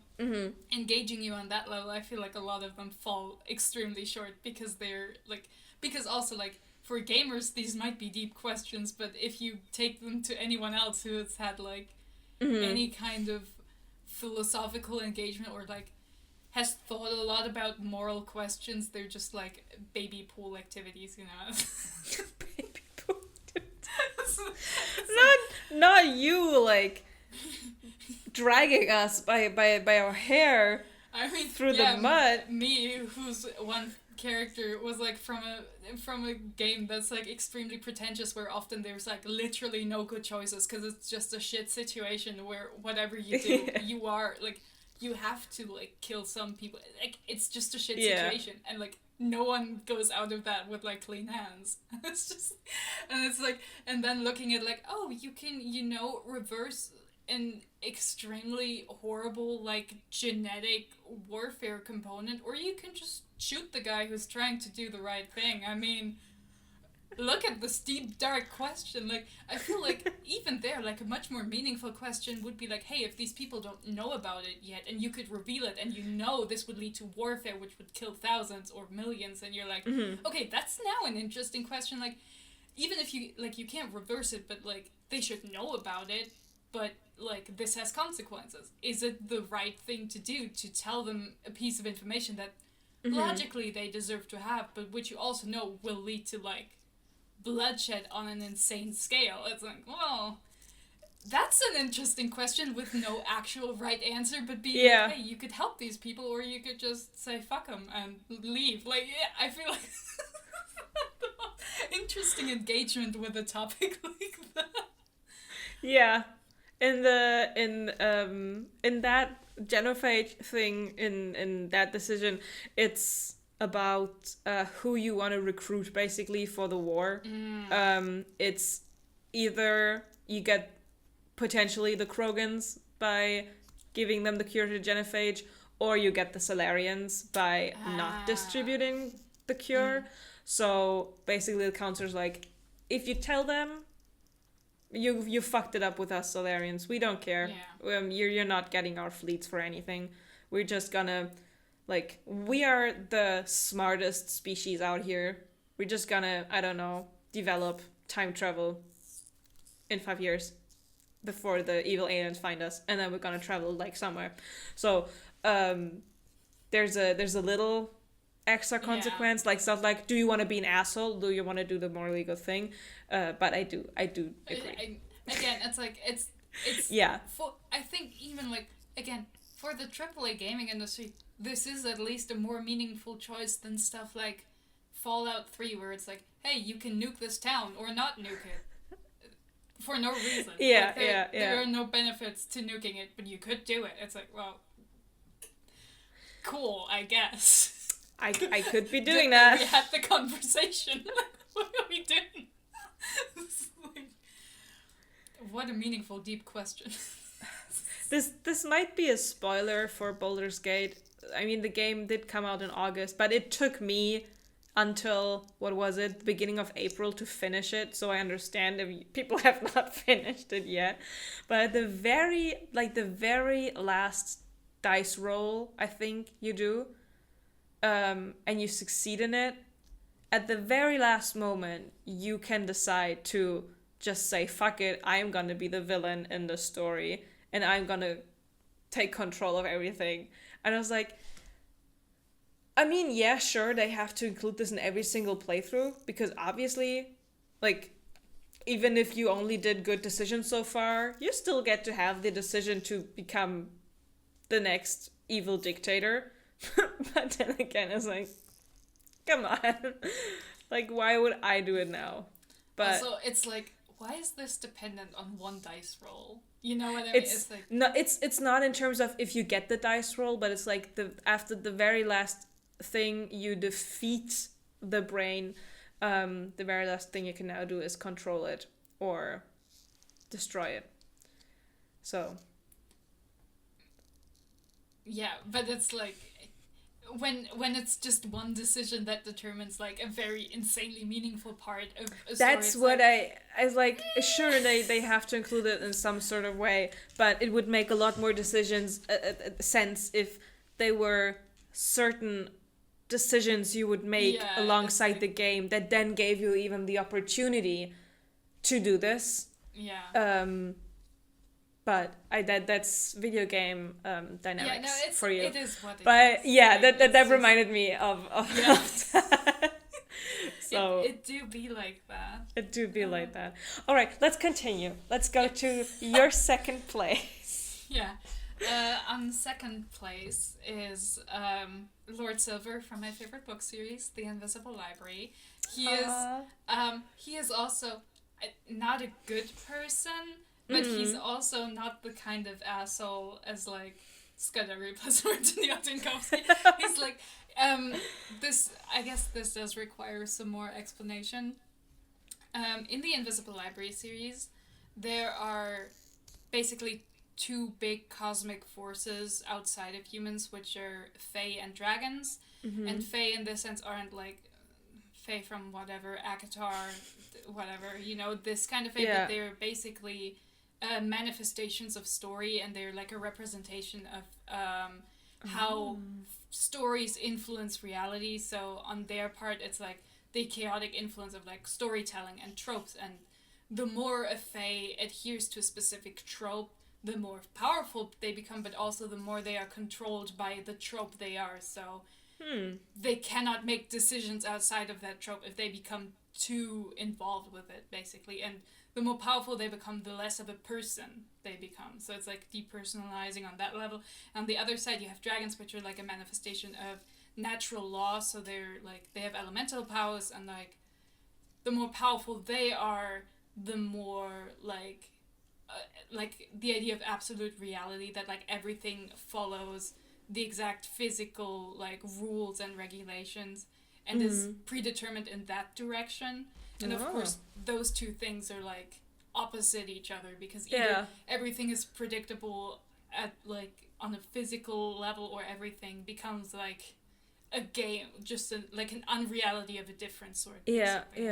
engaging you on that level, I feel like a lot of them fall extremely short because they're like, because also like for gamers these might be deep questions, but if you take them to anyone else who has had like any kind of philosophical engagement or like has thought a lot about moral questions, they're just like baby pool activities, you know. Baby pool not you like dragging us by our hair through the mud. Me, whose one character was like from a game that's like extremely pretentious, where often there's like literally no good choices because it's just a shit situation where whatever you do, you are like you have to like kill some people. Like it's just a shit situation, and like no one goes out of that with like clean hands. It's just, and it's like, and then looking at like, oh, you can, you know, reverse an extremely horrible like genetic warfare component, or you can just shoot the guy who's trying to do the right thing. I mean, look at this deep dark question. Like I feel like even there, like a much more meaningful question would be like, hey, if these people don't know about it yet and you could reveal it and you know this would lead to warfare which would kill thousands or millions, and you're like, okay, that's now an interesting question. Like even if you like you can't reverse it, but like they should know about it, but like this has consequences. Is it the right thing to do to tell them a piece of information that logically they deserve to have, but which you also know will lead to like bloodshed on an insane scale? It's like, well, that's an interesting question with no actual right answer, but be like, hey, you could help these people, or you could just say fuck them and leave. Like, I feel like the most interesting engagement with a topic like that. Yeah, in that genophage thing, in that decision, it's about who you want to recruit basically for the war. It's either you get potentially the Krogans by giving them the cure to genophage, or you get the Solarians by not distributing the cure. So basically the counter's like, if you tell them you fucked it up with us Solarians, we don't care. You're not getting our fleets for anything. We're just gonna, like, we are the smartest species out here. We're just gonna, I don't know, develop time travel in 5 years before the evil aliens find us, and then we're gonna travel like somewhere. So there's a little extra consequence, like stuff like, do you want to be an asshole? Do you want to do the morally good thing? But I do agree. Again, it's like it's For, I think even like again for the AAA gaming industry, this is at least a more meaningful choice than stuff like Fallout 3, where it's like, hey, you can nuke this town or not nuke it for no reason. There are no benefits to nuking it, but you could do it. It's like, well, cool, I guess. I could be doing that. We had the conversation. What are we doing? Like, what a meaningful, deep question. This might be a spoiler for Baldur's Gate. I mean, the game did come out in August, but it took me until, what was it, the beginning of April to finish it. So I understand if people have not finished it yet. But the very last dice roll, I think you do, and you succeed in it, at the very last moment, you can decide to just say, fuck it, I'm gonna be the villain in the story, and I'm gonna take control of everything. And I was like, I mean, yeah, sure, they have to include this in every single playthrough, because obviously, like, even if you only did good decisions so far, you still get to have the decision to become the next evil dictator. But then again, it's like, come on. Like, why would I do it now? But also, it's like, why is this dependent on one dice roll? You know what I mean? It's like, no, it's not in terms of if you get the dice roll, but it's like after the very last thing you defeat the brain, the very last thing you can now do is control it or destroy it. So yeah, but it's like, when it's just one decision that determines like a very insanely meaningful part of a story. That's what like, I was like, sure, they have to include it in some sort of way, but it would make a lot more sense if they were certain decisions you would make alongside the game that then gave you even the opportunity to do this. But that's video game dynamics for you. It is what it but is. Yeah, that reminded me of that. So it do be like that. It do be like that. All right, let's continue. Let's go to your second place. Yeah. On second place is Lord Silver from my favorite book series, The Invisible Library. He is also not a good person, but he's also not the kind of asshole as like Skadari plus Martin Jotinkowski. He's like I guess this does require some more explanation. In the Invisible Library series, there are basically two big cosmic forces outside of humans, which are Fae and dragons. And Fae in this sense aren't like Fae from whatever, Akatar, whatever, this kind of Fae, but they're basically manifestations of story, and they're like a representation of how stories influence reality. So on their part, it's like the chaotic influence of like storytelling and tropes, and the more a Fae adheres to a specific trope, the more powerful they become, but also the more they are controlled by the trope they are. So they cannot make decisions outside of that trope if they become too involved with it, basically. And the more powerful they become, the less of a person they become. So it's like depersonalizing on that level. On the other side, you have dragons, which are like a manifestation of natural law. So they're like, they have elemental powers, and like the more powerful they are, the more like the idea of absolute reality, that like everything follows the exact physical like rules and regulations and is predetermined in that direction. And of course those two things are like opposite each other, because either everything is predictable at like on a physical level, or everything becomes like a game, just like an unreality of a different sort. Basically.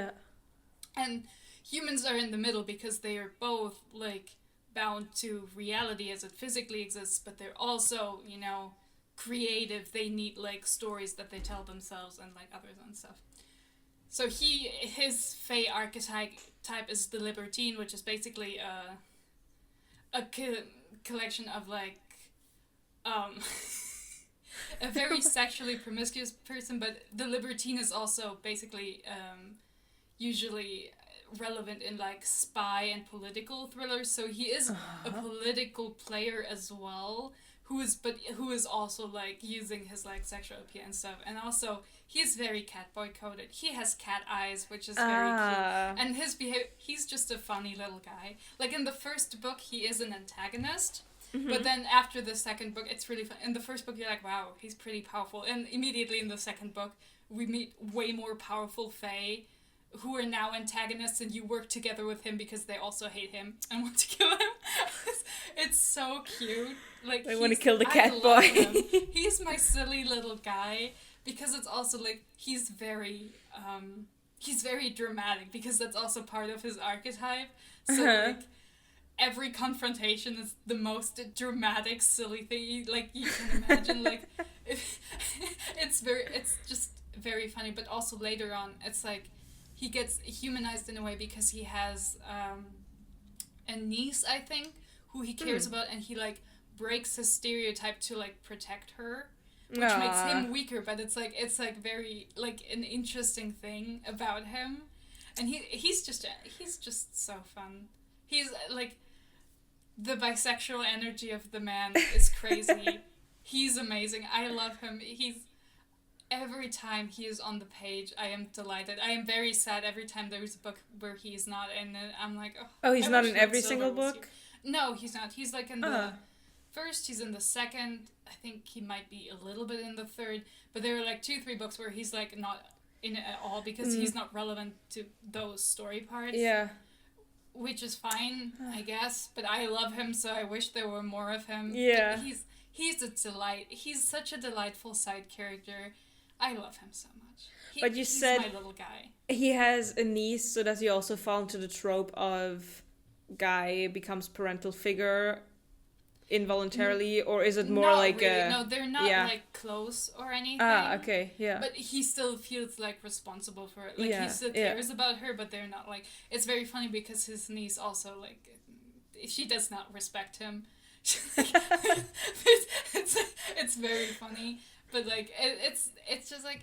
And humans are in the middle, because they are both like bound to reality as it physically exists, but they're also, creative. They need like stories that they tell themselves and like others and stuff. So his Fae archetype is the Libertine, which is basically a collection of like a very sexually promiscuous person, but the Libertine is also basically usually relevant in like spy and political thrillers. So he is a political player as well, who is also like using his like sexual appeal and stuff. And also he's very catboy coded. He has cat eyes, which is very cute. And his behavior, he's just a funny little guy. Like in the first book, he is an antagonist. But then after the second book, it's really fun. In the first book, you're like, wow, he's pretty powerful. And immediately in the second book, we meet way more powerful Fae who are now antagonists, and you work together with him because they also hate him and want to kill him. It's so cute. Like, they want to kill the cat boy. He's my silly little guy, because it's also like he's very dramatic, because that's also part of his archetype. So like every confrontation is the most dramatic, silly thing like you can imagine. Like it's just very funny. But also later on, it's like he gets humanized in a way, because he has a niece, I think, who he cares about, and he like breaks his stereotype to like protect her, which makes him weaker. But it's like very like an interesting thing about him, and he's just so fun. He's like, the bisexual energy of the man is crazy. He's amazing. I love him. Every time he is on the page, I am delighted. I am very sad every time there's a book where he's not in it. I'm like, oh, he's not in every single book? No, he's not. He's like in the first, he's in the second. I think he might be a little bit in the third. But there are like 2-3 books where he's like not in it at all, because he's not relevant to those story parts. Yeah. Which is fine, I guess. But I love him, so I wish there were more of him. Yeah. he's a delight. He's such a delightful side character. I love him so much. But you he's said my little guy. He has a niece, so does he also fall into the trope of guy becomes parental figure involuntarily, or is it more not like really. No, they're not like close or anything. Okay, yeah. But he still feels like responsible for it. Like he still cares about her, but they're not like. It's very funny because his niece also like, she does not respect him. It's very funny, but like it's just like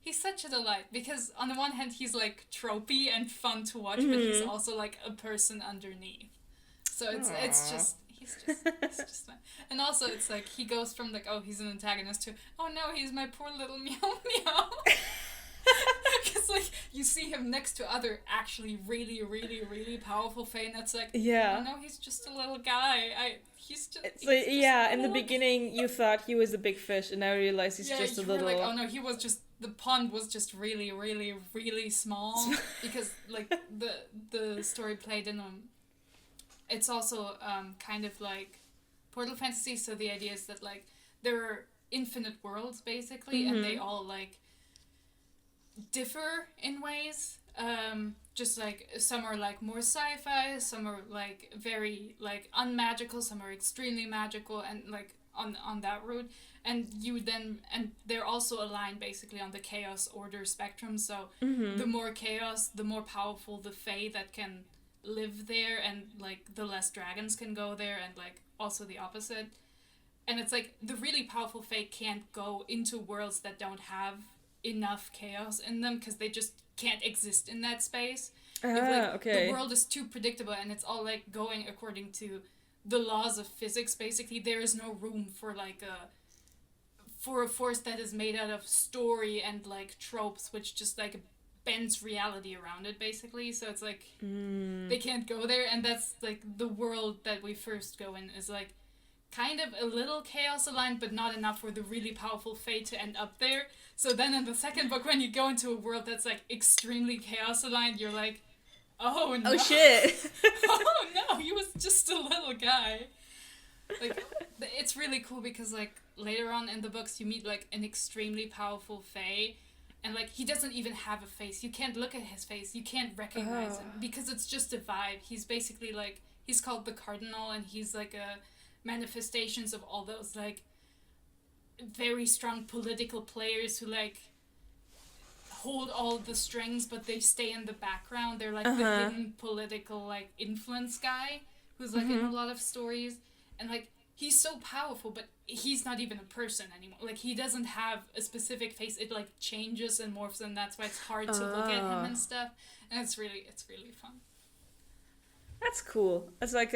he's such a delight because on the one hand he's like tropey and fun to watch, but he's also like a person underneath. So it's just he's just fun. And also it's like he goes from like, oh, he's an antagonist to, oh no, he's my poor little meow meow. Because like you see him next to other actually really really really powerful Fae, and it's like, oh no, he's just a little guy. In the beginning you thought he was a big fish, and now you realize he's just a little. Like, oh no, he was just, the pond was just really really really small because like the story played in it's also kind of like portal fantasy, so the idea is that like there are infinite worlds basically, and they all like differ in ways. Just like some are like more sci-fi, some are like very like unmagical, some are extremely magical, and like on that route. And they're also aligned basically on the chaos order spectrum. So the more chaos, the more powerful the Fae that can live there, and like the less dragons can go there, and like also the opposite. And it's like the really powerful Fae can't go into worlds that don't have enough chaos in them because they just can't exist in that space. The world is too predictable and it's all like going according to the laws of physics. Basically, there is no room for like a force that is made out of story and like tropes, which just like bends reality around it basically. So it's like they can't go there, and that's like the world that we first go in is like kind of a little chaos aligned, but not enough for the really powerful Fae to end up there. So then in the second book, when you go into a world that's like extremely chaos aligned, you're like, oh no. Oh shit. Oh no, he was just a little guy. Like, it's really cool because like later on in the books you meet like an extremely powerful Fae, and like he doesn't even have a face. You can't look at his face. You can't recognize him because it's just a vibe. He's basically like, he's called the Cardinal, and he's like a manifestations of all those like very strong political players who like hold all the strings, but they stay in the background. They're like the hidden political like influence guy who's like in a lot of stories, and like he's so powerful, but he's not even a person anymore. Like he doesn't have a specific face. It like changes and morphs, and that's why it's hard to look at him and stuff. And it's really fun. That's cool. It's like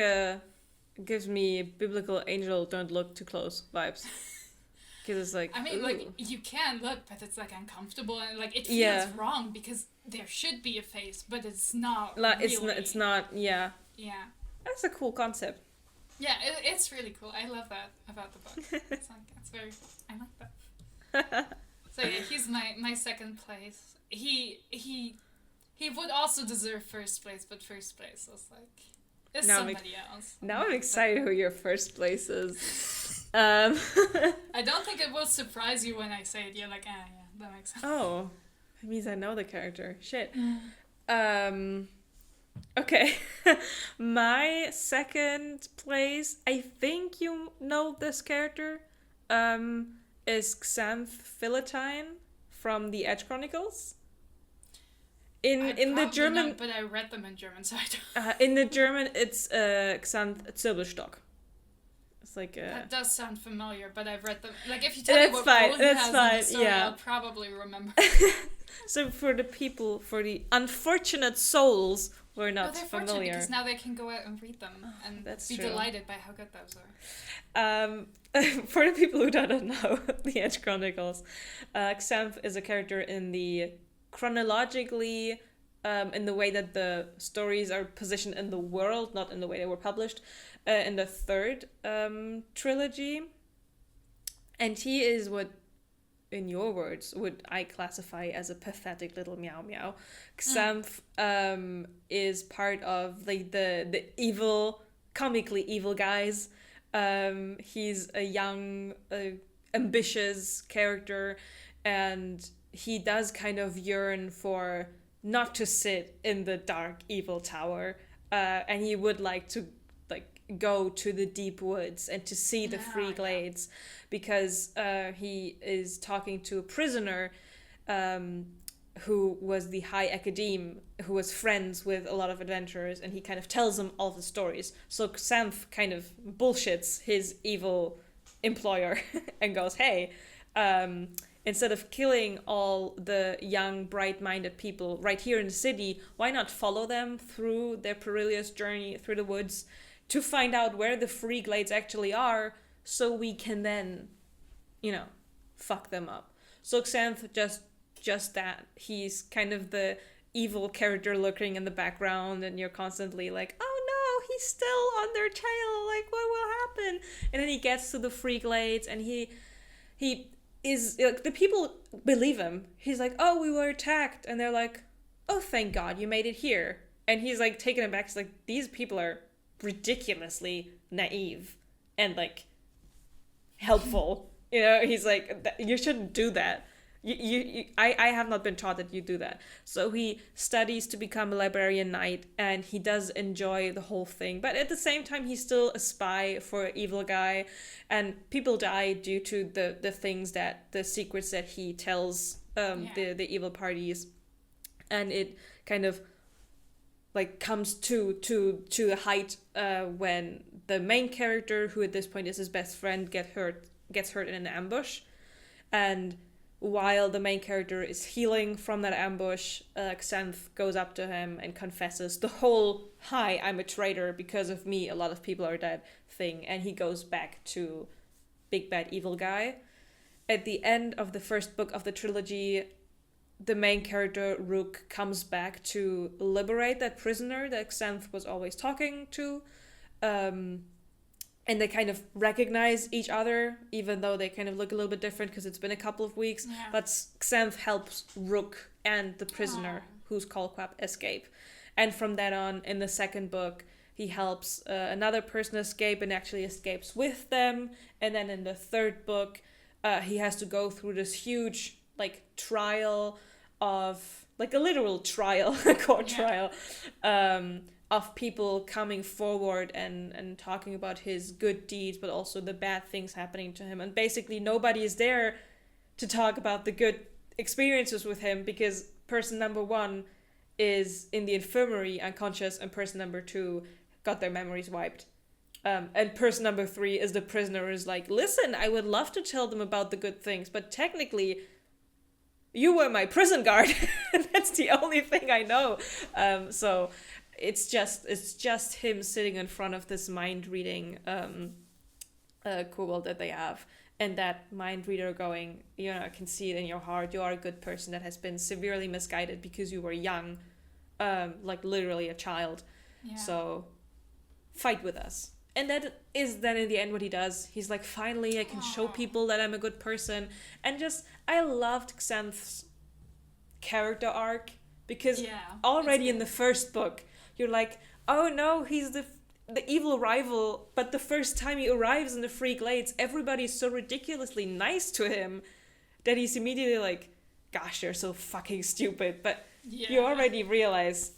gives me biblical angel don't look too close vibes. Because it's like, I mean, like you can look, but it's like uncomfortable, and like it feels wrong because there should be a face, but it's not. It's not. Yeah. Yeah. That's a cool concept. Yeah, it's really cool. I love that about the book. It's very. I like that. So yeah, he's my second place. He would also deserve first place, but first place was like. It's somebody else. Now I'm excited who your first place is. I don't think it will surprise you when I say it. You're like, yeah, that makes sense. Oh, it means I know the character. Shit. Okay. My second place, I think you know this character, is Xanth Philitine from the Edge Chronicles. In the German, not, but I read them in German, so I don't. In the German, it's Xanth Zirbelstock. It's like that does sound familiar, but I've read them. Like if you tell me what role he has in the story, I'll probably remember. So for the unfortunate souls who are not they're familiar, fortunate because now they can go out and read them and be delighted by how good those are. For the people who don't know the Edge Chronicles, Xanth is a character in the chronologically, in the way that the stories are positioned in the world, not in the way they were published, in the third trilogy. And he is what, in your words, would I classify as a pathetic little meow meow. Xanth is part of like the evil, comically evil guys He's a young, ambitious character, and he does kind of yearn for not to sit in the dark, evil tower, and he would like to go to the deep woods and to see the free glades, because he is talking to a prisoner who was the high academe, who was friends with a lot of adventurers, and he kind of tells them all the stories. So Xanth kind of bullshits his evil employer and goes, hey, instead of killing all the young, bright-minded people right here in the city, why not follow them through their perilous journey through the woods to find out where the free glades actually are, so we can then, fuck them up. So Xanth just that. He's kind of the evil character lurking in the background, and you're constantly like, oh no, he's still on their tail, like what will happen? And then he gets to the free glades, and he is, like, the people believe him. He's like, oh, we were attacked, and they're like, oh, thank God you made it here. And he's like taken aback. He's like, these people are ridiculously naive and like helpful. He's like, you shouldn't do that. I have not been taught that you do that. So he studies to become a librarian knight, and he does enjoy the whole thing. But at the same time, he's still a spy for an evil guy, and people die due to the things the secrets that he tells the evil parties, and it kind of like comes to a height when the main character, who at this point is his best friend, gets hurt in an ambush, and while the main character is healing from that ambush, Xanth goes up to him and confesses the whole, hi, I'm a traitor, because of me a lot of people are dead thing, and he goes back to big bad evil guy. At the end of the first book of the trilogy, the main character, Rook, comes back to liberate that prisoner that Xanth was always talking to. And they kind of recognize each other, even though they kind of look a little bit different because it's been a couple of weeks. Yeah. But Xanth helps Rook and the prisoner, who's Kolquap, escape. And from that on, in the second book, he helps another person escape and actually escapes with them. And then in the third book, he has to go through this huge trial of, a literal trial, a court trial, of people coming forward and talking about his good deeds, but also the bad things happening to him. And basically nobody is there to talk about the good experiences with him, because person number 1 is in the infirmary unconscious, and person number 2 got their memories wiped. And person number 3 is the prisoner, who is like, listen, I would love to tell them about the good things, but technically you were my prison guard. That's the only thing I know. So it's just him sitting in front of this mind reading kobold that they have, and that mind reader going, I can see it in your heart, you are a good person that has been severely misguided because you were young, literally a child. Yeah. So fight with us. And that is then in the end what he does. He's like, finally I can show people that I'm a good person. And I loved Xanth's character arc, because already in the first book you're like, oh no, he's the evil rival, but the first time he arrives in the Free Glades, everybody's so ridiculously nice to him that he's immediately like, gosh, you're so fucking stupid. But you already realize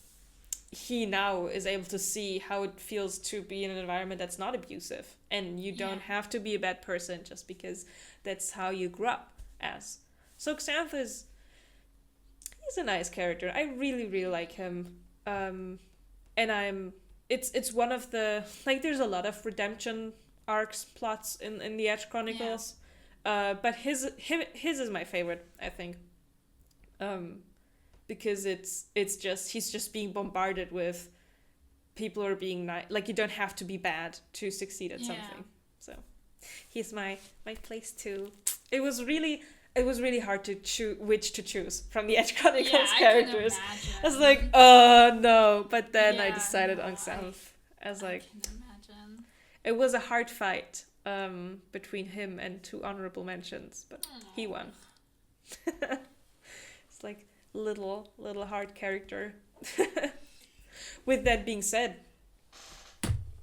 he now is able to see how it feels to be in an environment that's not abusive, and you don't have to be a bad person just because that's how you grew up as. So Xanth he's a nice character. I really, really like him. And it's one of the, there's a lot of redemption arcs, plots in the Edge Chronicles. But his is my favorite, I think. Because it's just, he's just being bombarded with people who are being nice. You don't have to be bad to succeed at something. So he's my place too. It was really hard to choose which to choose from the Edge Chronicles characters. I was like, oh no, but then I decided on Xanth. I was like, I can imagine. It was a hard fight between him and 2 honorable mentions, but he won. It's like little hard character. With that being said,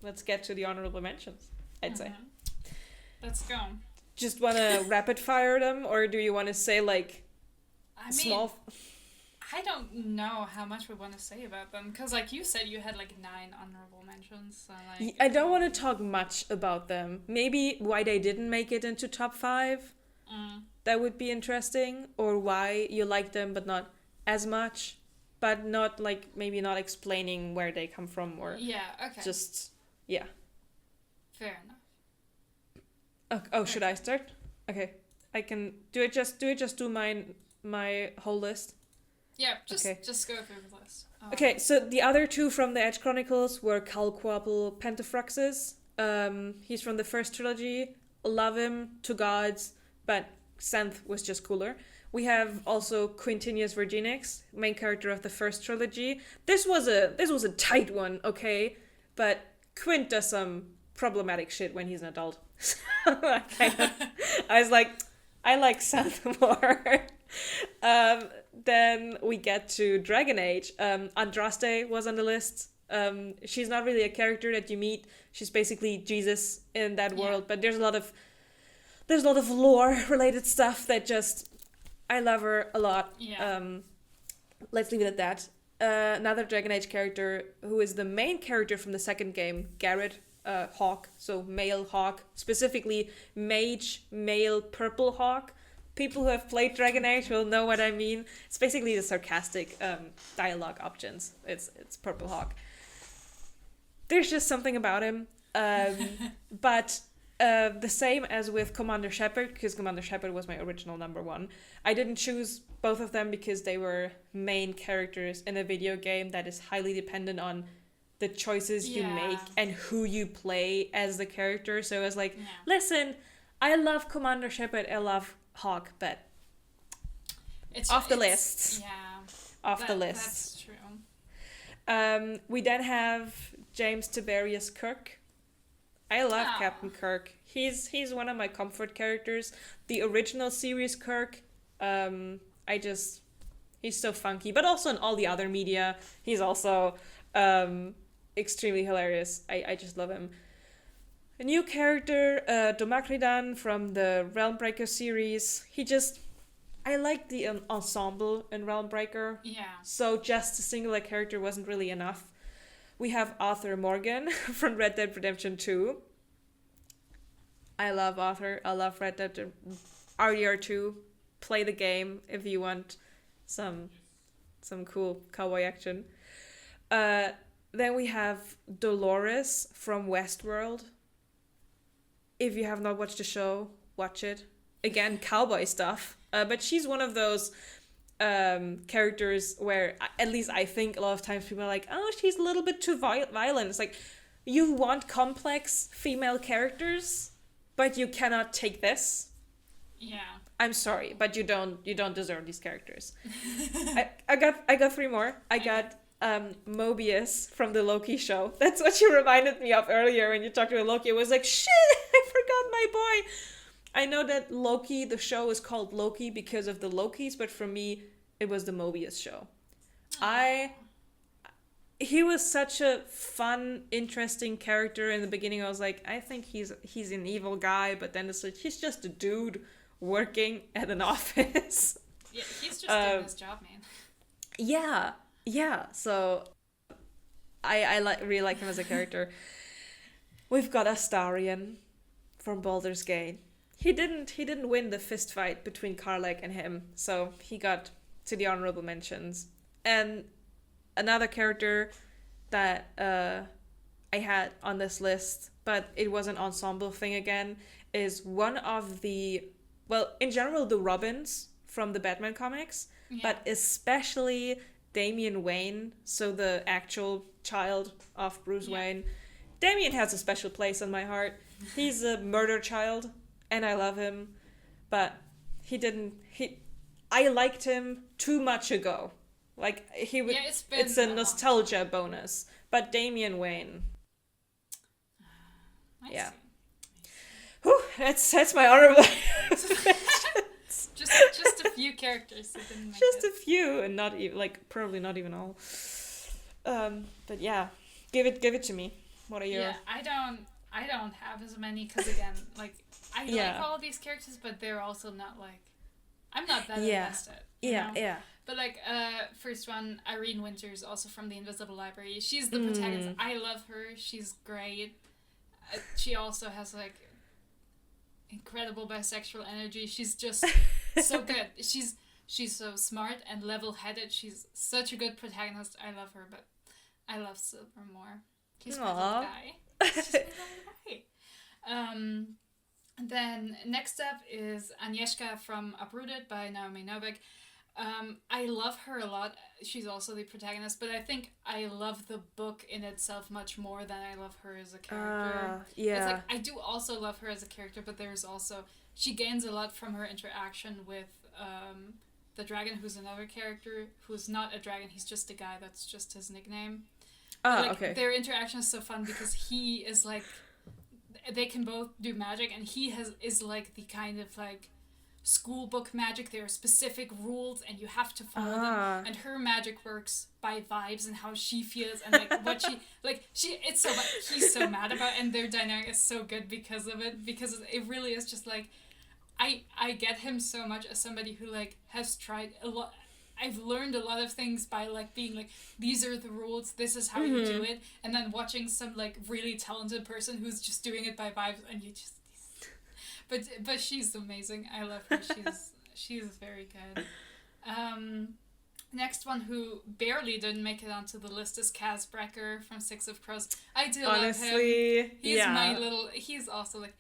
let's get to the honorable mentions. I'd say. Let's go. Just want to rapid fire them, or do you want to say like small? I don't know how much we want to say about them because, like you said, you had like 9 honorable mentions. So like, I don't want to talk much about them. Maybe why they didn't make it into top 5. That would be interesting, or why you like them but not as much, but not like maybe not explaining where they come from, or just fair enough. Should I start? Okay, I can do it. Just do my whole list. Yeah, just go through the list. Okay, so the other 2 from the Edge Chronicles were Calquapple Pentafruxus. He's from the first trilogy. Love him to gods, but Xanth was just cooler. We have also Quintinius Virginix, main character of the first trilogy. This was a tight one, okay, but Quint does some problematic shit when he's an adult. I was like, I like Xanth more. Then we get to Dragon Age. Andraste was on the list. She's not really a character that you meet. She's basically Jesus in that world, but there's a lot of lore related stuff that just, I love her a lot. Let's leave it at that. Another Dragon Age character who is the main character from the second game, Garrett Hawk, so male hawk, specifically mage male purple hawk. People who have played Dragon Age will know what I mean. It's basically the sarcastic dialogue options. It's Purple Hawk. There's just something about him. But the same as with Commander Shepard, because Commander Shepard was my original number 1. I didn't choose both of them because they were main characters in a video game that is highly dependent on the choices you make and who you play as the character. So I was like, listen, I love Commander Shepard, I love Hawk, but off the list. Off the list. That's true. We then have James Tiberius Kirk. I love Captain Kirk. He's one of my comfort characters. The original series Kirk, he's so funky, but also in all the other media, he's also extremely hilarious. I just love him. A new character, Domakridan from the Realmbreaker series. I like the ensemble in Realmbreaker. Yeah. So just a singular character wasn't really enough. We have Arthur Morgan from Red Dead Redemption 2. I love Arthur. I love Red Dead RDR2. Play the game if you want some cool cowboy action. Then we have Dolores from Westworld. If you have not watched the show, watch it. Again, cowboy stuff. But she's one of those characters where, at least I think a lot of times people are like, oh, she's a little bit too violent. It's like, you want complex female characters, but you cannot take this. Yeah. I'm sorry, but you don't deserve these characters. I got 3 more. I got Mobius from the Loki show. That's what you reminded me of earlier when you talked about Loki. It was like, shit, I forgot my boy. I know that Loki, the show is called Loki because of the Lokis, but for me, it was the Mobius show. He was such a fun, interesting character in the beginning. I was like, I think he's an evil guy, but then it's like, he's just a dude working at an office. Yeah, he's just doing his job, man. Yeah. So I really like him as a character. We've got Astarion from Baldur's Gate. He didn't win the fist fight between Karlach and him, so he got to the honorable mentions. And another character that I had on this list, but it was an ensemble thing again, is one of the, well, in general, the Robins from the Batman comics, but especially Damian Wayne, so the actual child of Bruce Wayne. Damian has a special place in my heart. He's a murder child, and I love him, but I liked him too much ago. Like, it's a nostalgia bonus. But Damian Wayne. Yeah. Whew, that's my honorable. just a few characters that didn't make just a few, and not even, like, probably not even all. But yeah, give it to me. What are your? Yeah, I don't. I don't have as many because again, like I like all of these characters, but they're also not like I'm not that invested. You know? But like first one, Irene Winters, also from the Invisible Library. She's the protagonist. I love her. She's great. She also has like incredible bisexual energy. She's just so good. She's so smart and level-headed. She's such a good protagonist. I love her, but I love Silver more. He's my little guy. He's my little guy. Then next up is Agnieszka from Uprooted by Naomi Novik. I love her a lot. She's also the protagonist, but I think I love the book in itself much more than I love her as a character. It's like I do also love her as a character, but there's also she gains a lot from her interaction with the dragon, who's another character who's not a dragon. He's just a guy. That's just his nickname. Okay. Their interaction is so fun because he is like they can both do magic, and he is like the kind of like school book magic. There are specific rules and you have to follow them, and her magic works by vibes and how she feels and like what he's so mad about, and their dynamic is so good because of it, because it really is just like I get him so much as somebody who like has tried a lot. I've learned a lot of things by like being like, these are the rules, this is how you do it, and then watching some like really talented person who's just doing it by vibes, and you just but she's amazing. I love her. She's very good. Next one who barely didn't make it onto the list is Kaz Brecker from Six of Crows. I do love him. He's also like,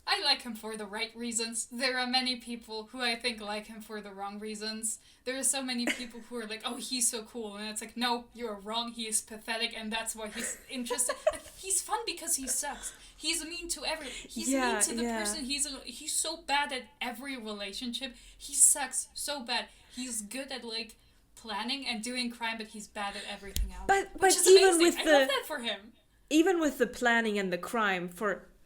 I like him for the right reasons. There are many people who I think like him for the wrong reasons. There are so many people who are like, oh, he's so cool. And it's like, no, you're wrong. He is pathetic, and that's why he's interesting. Like, he's fun because he sucks. He's mean to everyone. He's mean to the person. He's so bad at every relationship. He sucks so bad. He's good at, like, planning and doing crime, but he's bad at everything else. Which is even amazing. I love that for him. Even with the planning and the crime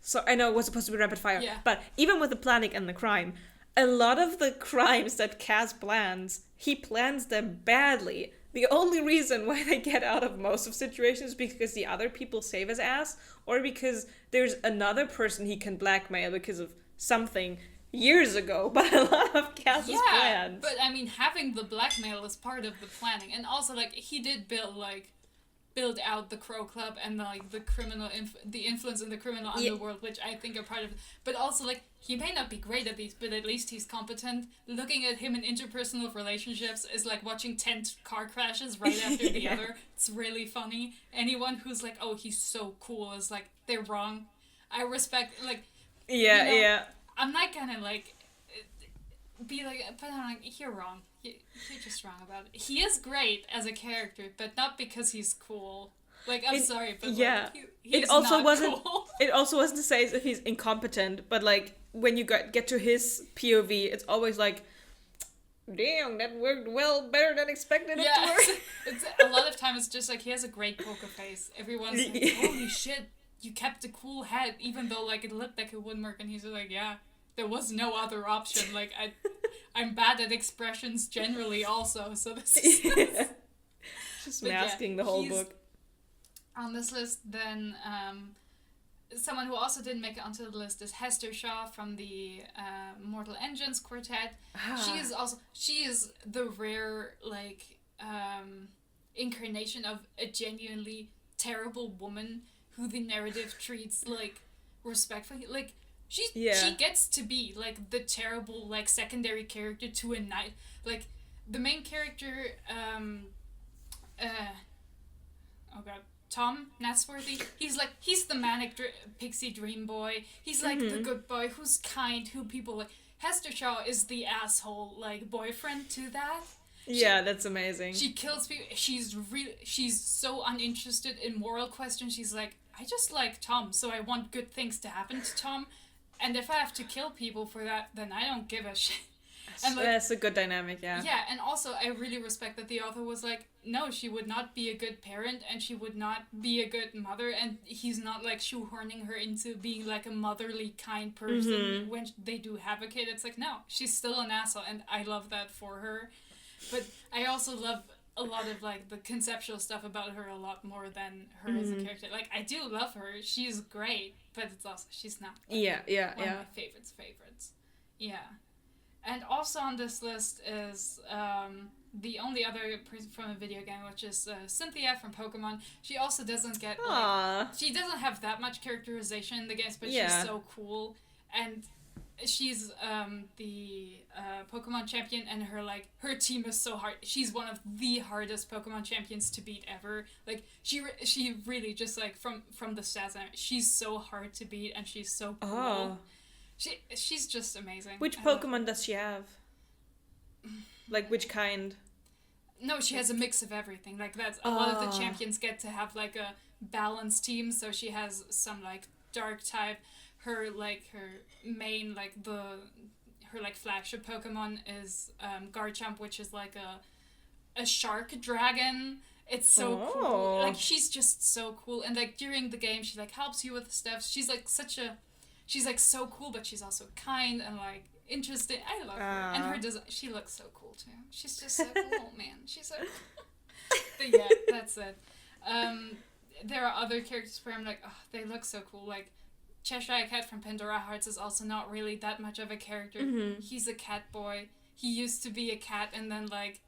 So I know it was supposed to be rapid fire, but even with the planning and the crime, a lot of the crimes that Kaz plans, he plans them badly. The only reason why they get out of most of situations is because the other people save his ass, or because there's another person he can blackmail because of something years ago. But a lot of Kaz's plans. But I mean, having the blackmail is part of the planning, and also like he did build out the Crow Club and like the criminal the influence in the criminal underworld, which I think are part of it. But also like he may not be great at these, but at least he's competent. Looking at him in interpersonal relationships is like watching 10 car crashes right after the other. It's really funny. Anyone who's like, oh, he's so cool is like, they're wrong. I respect like I'm not gonna like be like, but I'm like, you're wrong. You're just wrong about it. He is great as a character, but not because he's cool. Like, I'm sorry, but like, he's not cool. It also wasn't to say as if he's incompetent, but like when you get to his POV, it's always like, damn, that worked well, better than expected it to work. It's a lot of times it's just like he has a great poker face. Everyone's like, holy shit, you kept a cool head, even though like it looked like it wouldn't work, and he's like, yeah. There was no other option. Like, I'm bad at expressions generally also, so this is... Just masking the whole book. On this list, then, someone who also didn't make it onto the list is Hester Shaw from the Mortal Engines Quartet. She is the rare, like, incarnation of a genuinely terrible woman who the narrative treats, like, respectfully. Like, She gets to be, like, the terrible, like, secondary character to a night. Like, the main character, Tom Natsworthy, he's the manic pixie dream boy. He's, like, the good boy who's kind, who people like. Hester Shaw is the asshole, like, boyfriend to that. That's amazing. She kills people. She's so uninterested in moral questions. She's like, I just like Tom, so I want good things to happen to Tom. And if I have to kill people for that, then I don't give a shit. And like, that's a good dynamic, yeah. Yeah, and also I really respect that the author was like, no, she would not be a good parent, and she would not be a good mother, and he's not like shoehorning her into being like a motherly, kind person when they do have a kid. It's like, no, she's still an asshole, and I love that for her. But I also love a lot of like the conceptual stuff about her a lot more than her as a character. Like I do love her, she's great, but it's also she's not like, one of my favorites. Yeah. And also on this list is the only other person from a video game, which is Cynthia from Pokemon. She also doesn't get she doesn't have that much characterization in the games, but she's so cool. And she's the Pokemon champion, and her team is so hard. She's one of the hardest Pokemon champions to beat ever. Like she really just like from the stats, she's so hard to beat, and she's so cool. She's just amazing. Which Pokemon does she have? Like which kind? No, she has a mix of everything. Like that's a lot of the champions get to have like a balanced team. So she has some like dark type. Her main her flagship Pokemon is Garchomp, which is like a shark dragon. It's so cool. Like she's just so cool. And like during the game, she like helps you with stuff. She's like she's like so cool, but she's also kind and like interesting. I love her. And her she looks so cool too. She's just so cool, man. She's so cool. But yeah, that's it. There are other characters where I'm like, oh, they look so cool. Like Cheshire Cat from Pandora Hearts is also not really that much of a character. He's a cat boy. He used to be a cat, and then like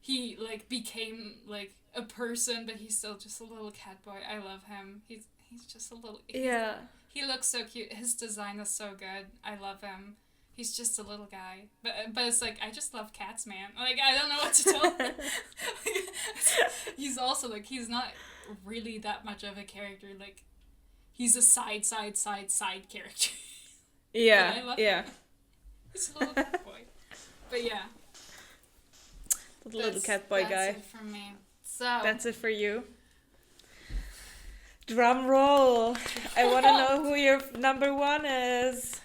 he like became like a person, but he's still just a little cat boy. I love him. He's just a little He looks so cute. His design is so good. I love him. He's just a little guy. But it's like, I just love cats, man. Like, I don't know what to tell him. He's also, like, he's not really that much of a character. Like, he's a side character. Yeah, I love him. He's a little cat boy. But yeah. The little cat boy guy. That's it for me. So. That's it for you. Drum roll. I want to know who your number one is.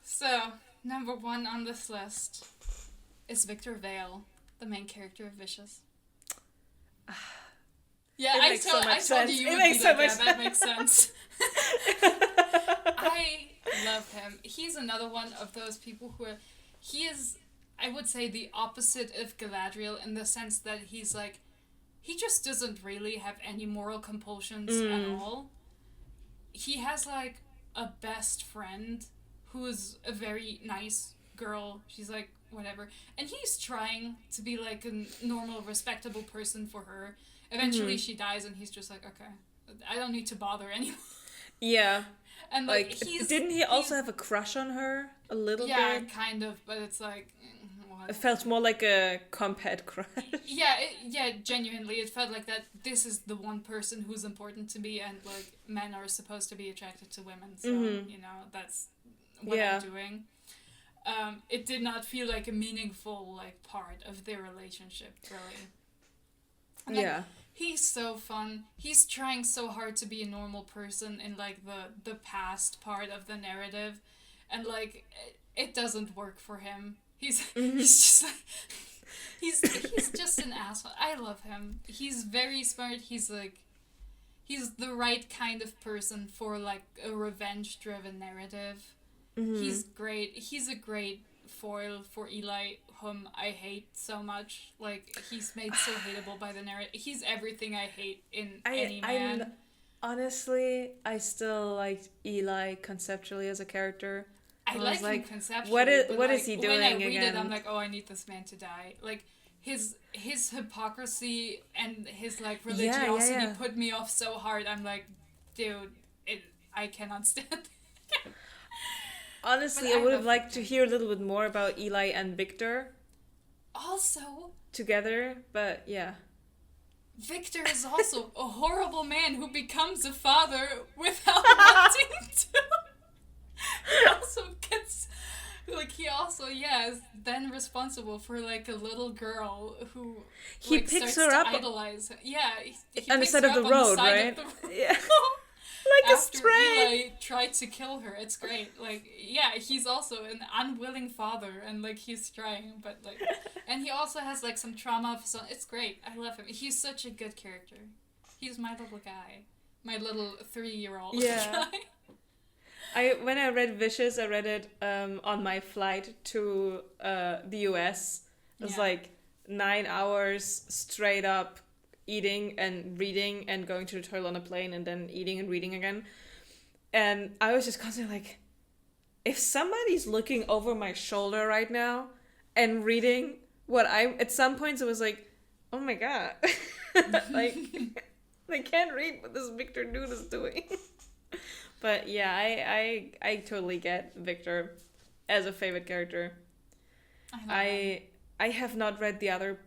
So, number one on this list is Victor Vale, the main character of Vicious. Yeah, I told you would be like, yeah, that makes sense. I love him. He's another one of those people he is, I would say, the opposite of Galadriel in the sense that he's like, he just doesn't really have any moral compulsions at all. He has, like, a best friend who's a very nice girl. She's, like, whatever. And he's trying to be, like, a normal, respectable person for her. Eventually she dies, and he's just like, okay, I don't need to bother anymore. Yeah. And, like didn't he also have a crush on her? A little bit? Yeah, kind of, but it's like... It felt more like a comp-head crush. Yeah, genuinely, it felt like that. This is the one person who's important to me, and like men are supposed to be attracted to women, so you know that's what I'm doing. It did not feel like a meaningful like part of their relationship, really. And, like, he's so fun. He's trying so hard to be a normal person in like the past part of the narrative, and like it doesn't work for him. He's just like he's just an asshole. I love him. He's very smart. He's the right kind of person for like a revenge driven narrative. He's great. He's a great foil for Eli, whom I hate so much. Like he's made so hateable by the narrative. He's everything I hate in any man. Honestly, I still like Eli conceptually as a character. I like him conceptually. What is he doing again? When I read it, I'm like, oh, I need this man to die. Like his hypocrisy and his like religiosity put me off so hard. I'm like, dude, I cannot stand it. Honestly, I would have liked to hear a little bit more about Eli and Victor. Also together, but yeah. Victor is also a horrible man who becomes a father without wanting to. He also is then responsible for like a little girl who he picks her up to idolize her. Yeah, he on the side of the road, right? Yeah. Like a stray. Eli tried to kill her. It's great. Like, yeah, he's also an unwilling father, and like he's trying, but like, and he also has like some trauma of his own. It's great. I love him. He's such a good character. He's my little guy, my little 3-year-old guy. When I read Vicious, I read it on my flight to the US. It was like 9 hours straight up eating and reading and going to the toilet on a plane and then eating and reading again. And I was just constantly like, if somebody's looking over my shoulder right now and reading at some points it was like, oh my god. Like, I can't read what this Victor dude is doing. But yeah, I totally get Victor as a favorite character. I have not read the other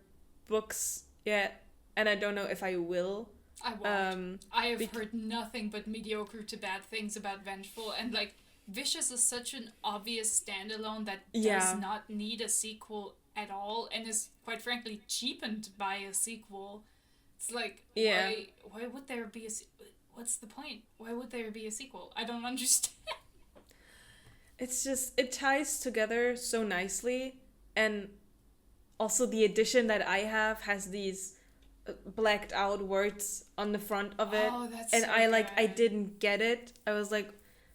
books yet, and I don't know if I will. I won't. I have heard nothing but mediocre to bad things about Vengeful, and like Vicious is such an obvious standalone that does not need a sequel at all, and is quite frankly cheapened by a sequel. It's like, why would there be what's the point? Why would there be a sequel? I don't understand. It's just, it ties together so nicely, and also the edition that I have has these blacked out words on the front of it. Oh, that's and so I didn't get it. I was like,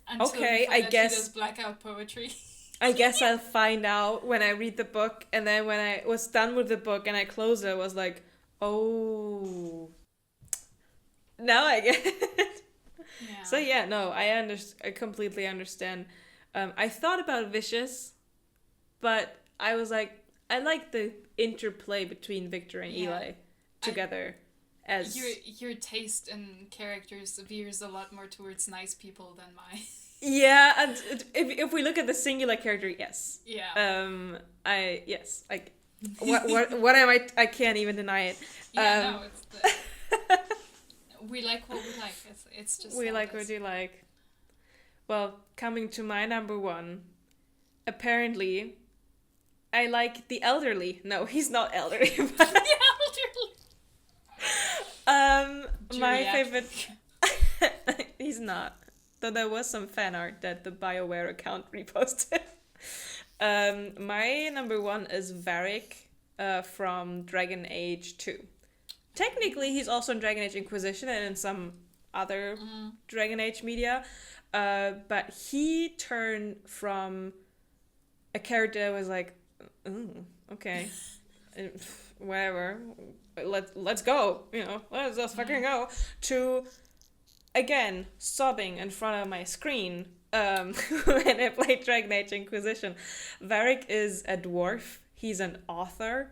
until okay, I guess he does blackout poetry. I guess I'll find out when I read the book. And then when I was done with the book and I closed it, I was like, oh, now I get it. Yeah. So yeah, no, I completely understand. I thought about Vicious, but I was like, I like the interplay between Victor and Eli together. As your taste in characters veers a lot more towards nice people than mine. Yeah, and if we look at the singular character, yes. Yeah. What am I can't even deny it. Yeah, no, we like what we like. It's just we like what you like. Well, coming to my number one, apparently, I like the elderly. No, he's not elderly. But the elderly. My favorite. He's not. Though there was some fan art that the BioWare account reposted. My number one is Varric from Dragon Age 2. Technically, he's also in Dragon Age Inquisition and in some other Dragon Age media. But he turned from a character that was like, okay, whatever, let's go, let's just fucking go, to, again, sobbing in front of my screen when I played Dragon Age Inquisition. Varric is a dwarf. He's an author.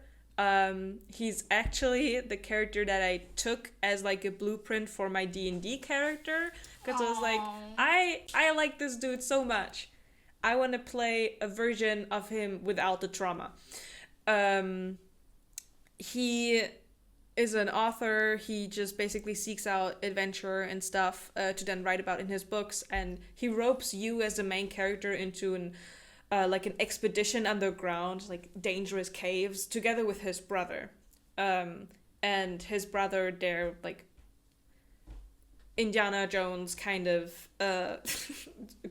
He's actually the character that I took as like a blueprint for my D&D character, because I was like, I like this dude so much. I want to play a version of him without the trauma. He is an author. He just basically seeks out adventure and stuff to then write about in his books, and he ropes you as the main character into an expedition underground, like dangerous caves, together with his brother. And his brother, they're like Indiana Jones kind of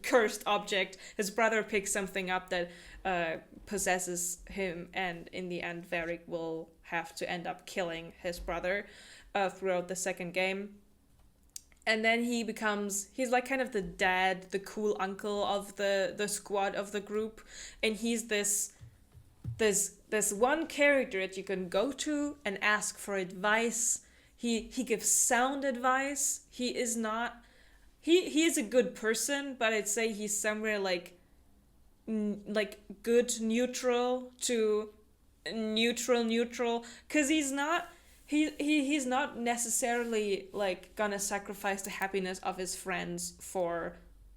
cursed object. His brother picks something up that possesses him, and in the end Varric will have to end up killing his brother throughout the second game. And then he's like kind of the dad, the cool uncle of the squad of the group, and he's this one character that you can go to and ask for advice. He gives sound advice. He is a good person, but I'd say he's somewhere like good neutral to neutral, because he's not necessarily like gonna sacrifice the happiness of his friends for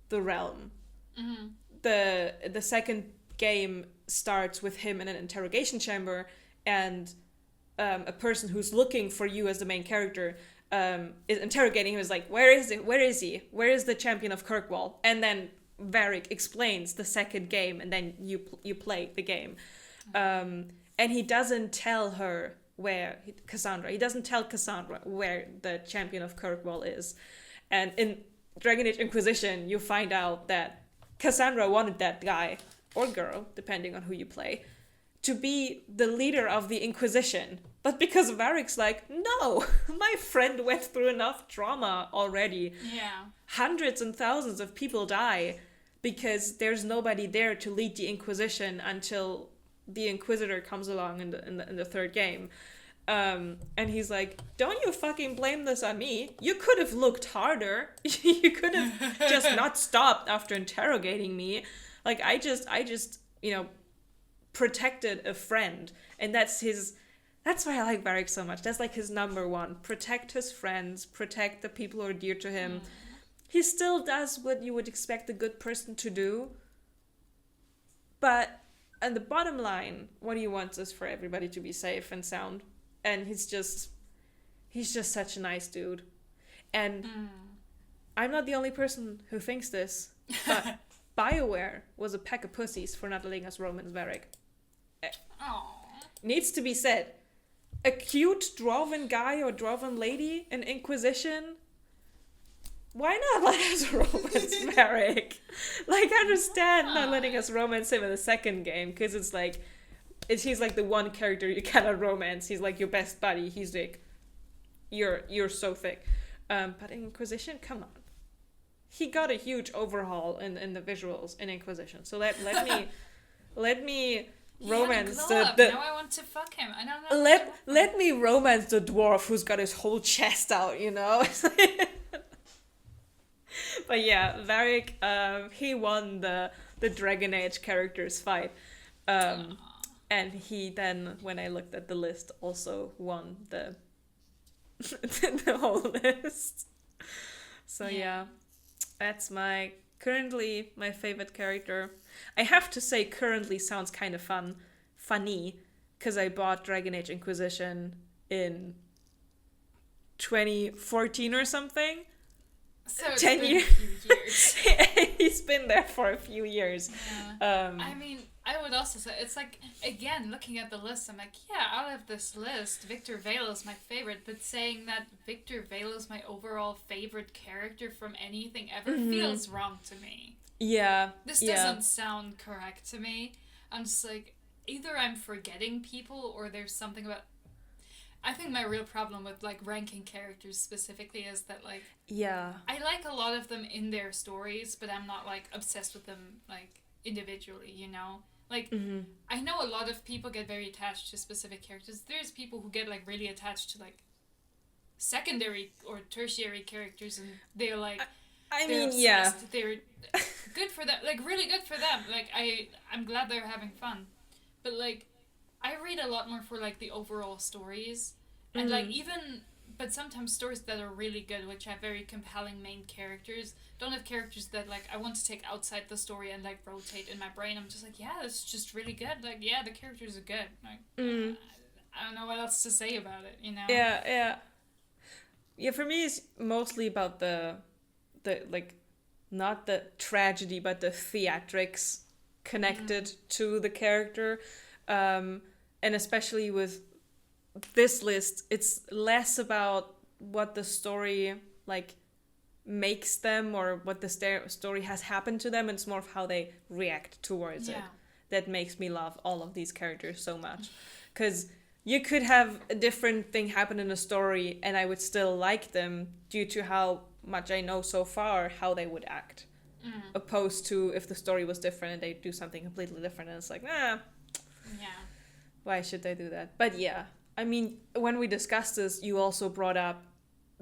the realm. Mm-hmm. The second game starts with him in an interrogation chamber, and a person who's looking for you as the main character is interrogating him. Is like, where is he? Where is the champion of Kirkwall? And then Varric explains the second game, and then you play the game. And he doesn't tell her he doesn't tell Cassandra where the champion of Kirkwall is. And in Dragon Age Inquisition, you find out that Cassandra wanted that guy, or girl, depending on who you play, to be the leader of the Inquisition. But because Varric's like, no, my friend went through enough trauma already. Yeah. Hundreds and thousands of people die because there's nobody there to lead the Inquisition until the Inquisitor comes along in the third game. And he's like, don't you fucking blame this on me. You could have looked harder. You could have just not stopped after interrogating me. Like, I just, protected a friend. And that's why I like Varric so much. That's like his number one. Protect his friends, protect the people who are dear to him. He still does what you would expect a good person to do. But on the bottom line, what he wants is for everybody to be safe and sound. And he's just such a nice dude. And I'm not the only person who thinks this, but BioWare was a pack of pussies for not letting us romance Varric. Needs to be said. A cute dwarven guy or dwarven lady in Inquisition? Why not let us romance Varric? Like, I understand not letting us romance him in the second game, because it's like, he's like the one character you cannot romance. He's like your best buddy. He's like, you're so thick. But Inquisition, come on. He got a huge overhaul in the visuals in Inquisition. So let me romance the now I want to fuck him. I don't know. Let me romance the dwarf who's got his whole chest out, you know? But yeah, Varric, he won the Dragon Age characters fight. And he then, when I looked at the list, also won the the whole list. So yeah, that's currently my favorite character. I have to say currently sounds kind of funny, because I bought Dragon Age Inquisition in 2014 or something. So it's 10 been years. a few years. He's been there for a few years. Yeah. I mean, I would also say, it's like, again, looking at the list, I'm like, yeah, out of this list, Victor Vale is my favorite, but saying that Victor Vale is my overall favorite character from anything ever feels wrong to me. Yeah. This doesn't sound correct to me. I'm just like, either I'm forgetting people, or there's something about... I think my real problem with, like, ranking characters specifically is that, like... Yeah. I like a lot of them in their stories, but I'm not, like, obsessed with them, like, individually, you know? Like, I know a lot of people get very attached to specific characters. There's people who get, like, really attached to, like, secondary or tertiary characters, and they're, like... I they're mean, obsessed. yeah. They're good for them. Like, really good for them. Like, I'm glad they're having fun. But, like... I read a lot more for, like, the overall stories. And, like, but sometimes stories that are really good, which have very compelling main characters, don't have characters that, like, I want to take outside the story and, like, rotate in my brain. I'm just like, yeah, it's just really good. Like, yeah, the characters are good. Like, I don't know what else to say about it, you know? Yeah. Yeah, for me, it's mostly about the like, not the tragedy, but the theatrics connected to the character. And especially with this list, it's less about what the story, like, makes them or what the story has happened to them. It's more of how they react towards it that makes me love all of these characters so much. Because you could have a different thing happen in a story and I would still like them due to how much I know so far how they would act. Opposed to if the story was different and they do something completely different and it's like, why should they do that? But yeah, I mean, when we discussed this, you also brought up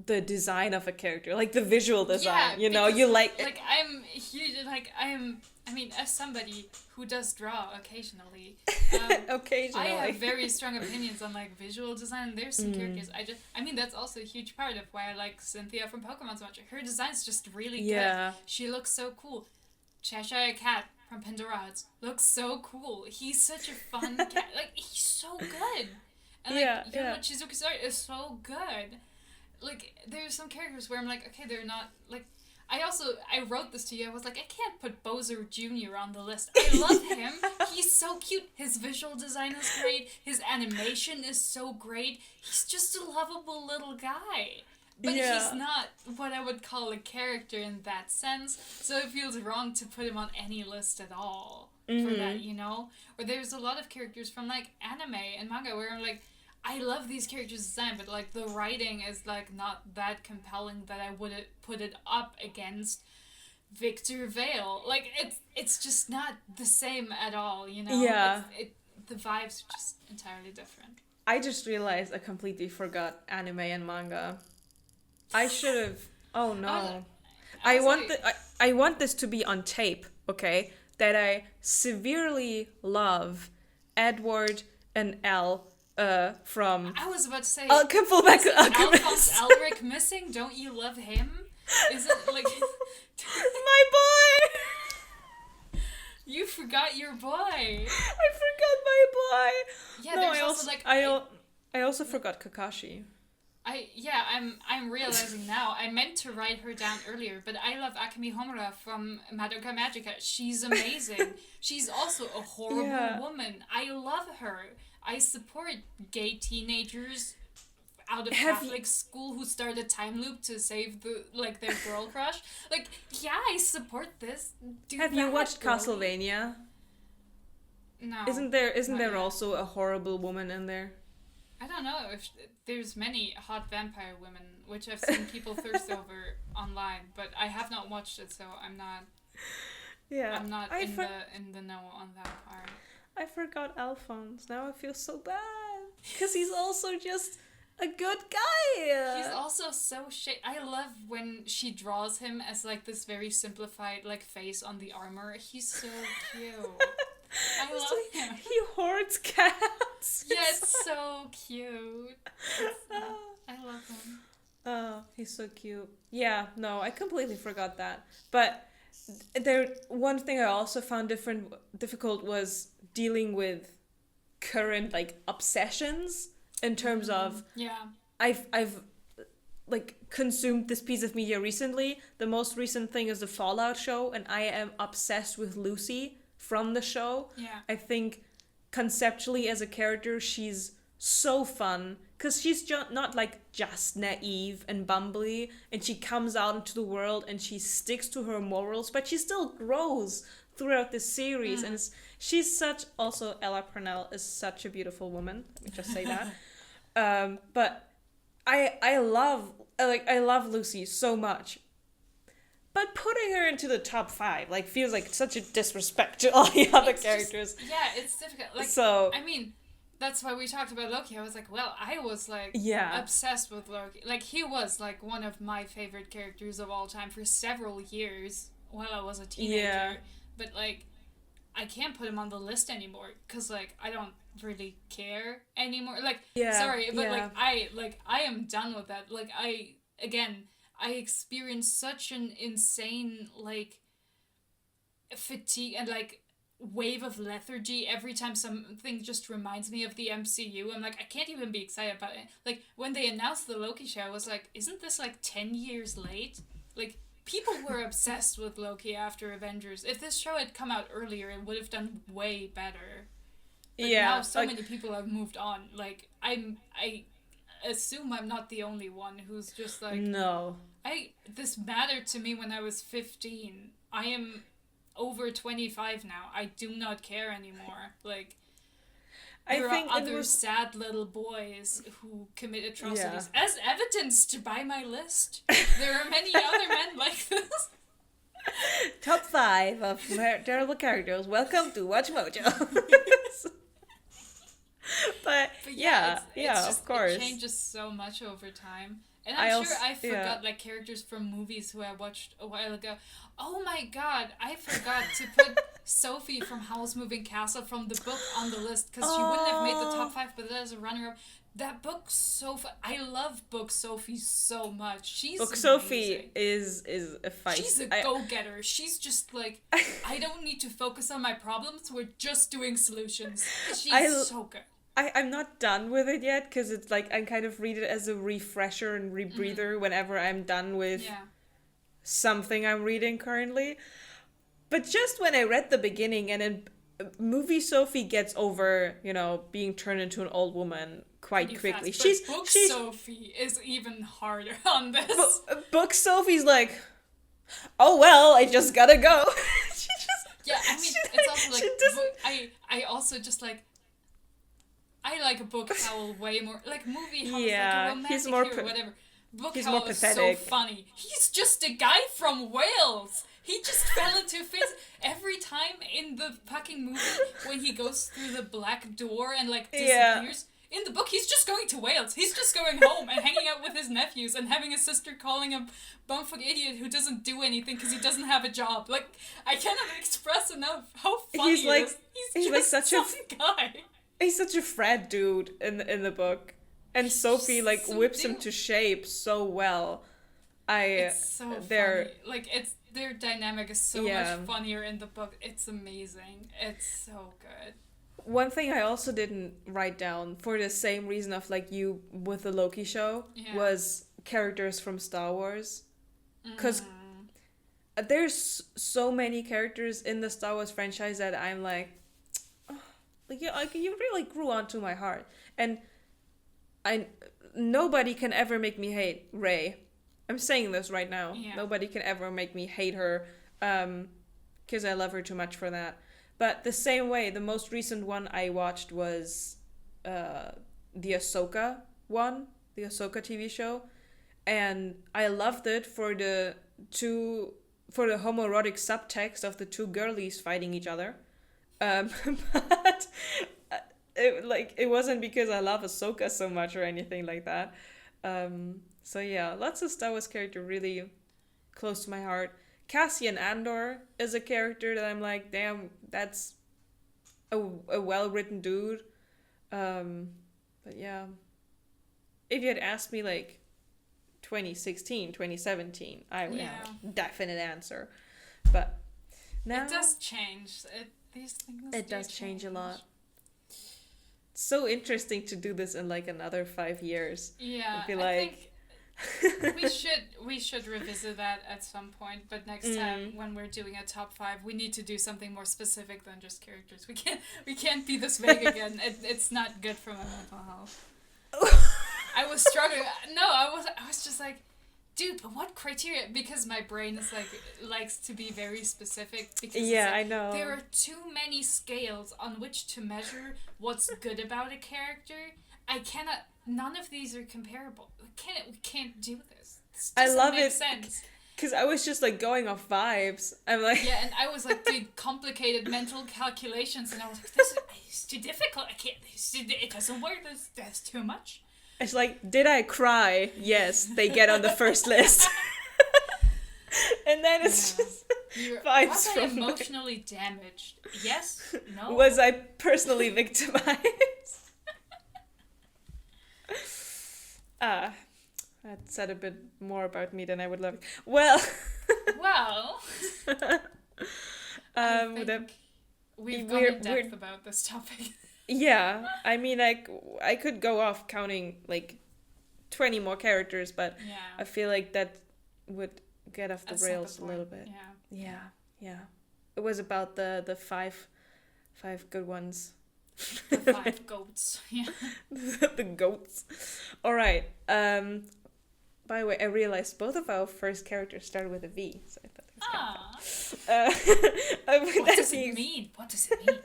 the design of a character, like the visual design, you know, you like... Like, I'm huge, like, I mean, as somebody who does draw occasionally, I have very strong opinions on, like, visual design. There's some characters I mean, that's also a huge part of why I like Cynthia from Pokemon so much. Her design's just really good. She looks so cool. Cheshire Cat from Pandora Hearts looks so cool. He's such a fun cat. Like, he's so good. And, like, Chizuki Sari is so good. Like, there's some characters where I'm like, okay, they're not, like... I wrote this to you. I was like, I can't put Bowser Jr. on the list. I love him. He's so cute. His visual design is great. His animation is so great. He's just a lovable little guy. But he's not what I would call a character in that sense. So it feels wrong to put him on any list at all for that, you know? Or there's a lot of characters from, like, anime and manga where I'm like, I love these characters' design, but, like, the writing is, like, not that compelling that I would put it up against Victor Vale. Like, it's just not the same at all, you know? Yeah. the vibes are just entirely different. I just realized I completely forgot anime and manga. I should have. Oh no. I want this to be on tape, okay? That I severely love Edward and Elle from. I was about to say. Fullback Alchemist. Alphonse Elric missing? Don't you love him? Is it like my boy? You forgot your boy. I forgot my boy. Yeah, no, there's also like I also forgot Kakashi. I'm realizing now. I meant to write her down earlier, but I love Akemi Homura from Madoka Magica. She's amazing. She's also a horrible woman. I love her. I support gay teenagers out of Catholic school who start a time loop to save their girl crush. Like, yeah, I support this. Have you watched Castlevania? No. Isn't there also a horrible woman in there? I don't know if there's many hot vampire women, which I've seen people thirst over online, but I have not watched it, so I'm not. Yeah. I'm not in the know on that part. I forgot Alphonse. Now I feel so bad because he's also just a good guy. He's also so I love when she draws him as like this very simplified like face on the armor. He's so cute. I love him. He hoards cats. Yeah, it's so cute. I love him. Oh, he's so cute. Yeah, no, I completely forgot that. But one thing I also found difficult was dealing with current like obsessions in terms of I've like consumed this piece of media recently. The most recent thing is the Fallout show, and I am obsessed with Lucy from the show. Yeah. I think conceptually as a character she's so fun because she's not like just naive and bumbly, and she comes out into the world and she sticks to her morals, but she still grows throughout this series. And she's such, also Ella Purnell is such a beautiful woman, let me just say that. But I love Lucy so much, but putting her into the top 5 like feels like such a disrespect to all the other characters. It's difficult. Like, so I mean, that's why we talked about Loki. I was like, well, I was like obsessed with Loki. Like, he was like one of my favorite characters of all time for several years while I was a teenager. Yeah. But like, I can't put him on the list anymore because like I don't really care anymore. Like, sorry, but I am done with that. Like, I experienced such an insane like fatigue and like wave of lethargy every time something just reminds me of the MCU. I'm like, I can't even be excited about it. Like, when they announced the Loki show, I was like, isn't this like 10 years late? Like, people were obsessed with Loki after Avengers. If this show had come out earlier, it would have done way better. But now so many people have moved on. Like, I assume I'm not the only one who's just like, no. This mattered to me when I was 15. I am over 25 now. I do not care anymore. Like, there are other sad little boys who commit atrocities, as evidenced by my list. There are many other men like this. Top 5 of terrible characters. Welcome to Watch Mojo. but yeah, it's just, of course. It changes so much over time. And I'm sure I forgot like characters from movies who I watched a while ago. Oh my god, I forgot to put Sophie from Howl's Moving Castle from the book on the list because she wouldn't have made the top 5, but as a runner-up. That book so I love Book Sophie so much. She's Book amazing. Sophie is a fight. She's a go-getter. She's just like, I don't need to focus on my problems. We're just doing solutions. She's so good. I'm not done with it yet because it's like I kind of read it as a refresher and rebreather whenever I'm done with something I'm reading currently. But just when I read the beginning and then movie Sophie gets over, being turned into an old woman quite quickly. Book Sophie is even harder on this. Book Sophie's like, oh well, I just gotta go. It's also like I also just like. I like a book Howl way more, like movie Howl, like a romantic hero, whatever. Look He's how more it's pathetic. so funny. He's just a guy from Wales. He just fell into fits every time in the fucking movie when he goes through the black door and like disappears. Yeah. In the book, he's just going to Wales. He's just going home and hanging out with his nephews and having a sister calling him bumfuck idiot who doesn't do anything because he doesn't have a job. Like, I cannot express enough how funny he's like, it is. He's just like such some guy. He's such a frat dude in the book, and Sophie like whips him to shape so well. It's so funny. Like their dynamic is so much funnier in the book. It's amazing. It's so good. One thing I also didn't write down for the same reason of like you with the Loki show was characters from Star Wars, because there's so many characters in the Star Wars franchise that I'm like, you really grew onto my heart, and nobody can ever make me hate Rey. I'm saying this right now. Yeah. Nobody can ever make me hate her, because I love her too much for that. But the same way, the most recent one I watched was the Ahsoka one, the Ahsoka TV show, and I loved it for the homoerotic subtext of the two girlies fighting each other. But it wasn't because I love Ahsoka so much or anything like that. So yeah, lots of Star Wars character really close to my heart. Cassian Andor is a character that I'm like, damn, that's a well-written dude. But yeah, if you had asked me like 2016, 2017, I would have a definite answer. But now it does change. These things it does change a lot. It's so interesting to do this in like another 5 years. Yeah, I'd be like, we should revisit that at some point. But next time when we're doing a top 5, we need to do something more specific than just characters. We can't be this vague again. It's not good for my mental health. I was struggling. No, I was just like, dude, but what criteria? Because my brain is like likes to be very specific. Because I know there are too many scales on which to measure what's good about a character. None of these are comparable. We can't do this. I love it because I was just like going off vibes. I'm like, yeah, and I was like doing complicated mental calculations, and I was like, this is too difficult. I can't. It doesn't work. That's too much. It's like, did I cry? Yes, they get on the first list. And then it's just vibes was from I emotionally damaged? Yes? No? Was I personally victimized? That said a bit more about me than I would love. Well. I think we've gone in depth about this topic. Yeah, I mean, like, I could go off counting, like, 20 more characters, but I feel like that would get off the rails a little bit. Yeah. It was about the five good ones. The 5 goats. Yeah. The goats. All right. By the way, I realized both of our first characters started with a V, so I thought it was kind of fun. What does it mean? What does it mean?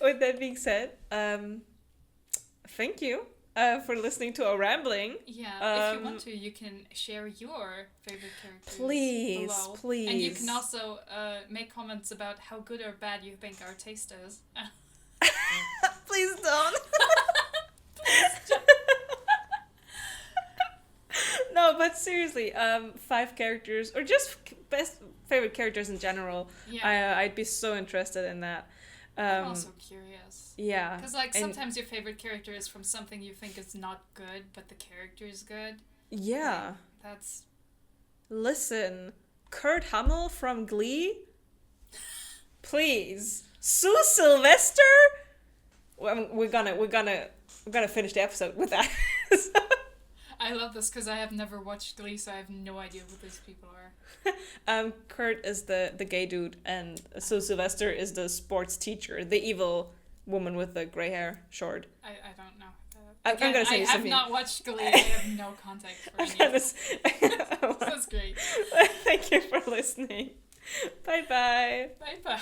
With that being said, thank you for listening to our rambling. Yeah, if you want to, you can share your favorite characters below. Please. And you can also make comments about how good or bad you think our taste is. Please don't. No, but seriously, 5 characters, or just best favorite characters in general. Yeah. I'd be so interested in that. I'm also curious. Yeah. Because, like, sometimes your favorite character is from something you think is not good, but the character is good. Yeah. Like, that's... Listen, Kurt Hummel from Glee? Please. Sue Sylvester? We're gonna finish the episode with that. I love this because I have never watched Glee, so I have no idea who these people are. Kurt is the gay dude, and Sue Sylvester is the sports teacher, the evil woman with the gray hair, short. I don't know. I'm gonna say I have not watched Glee. I have no context for any of this. That's great. Thank you for listening. Bye-bye. Bye-bye.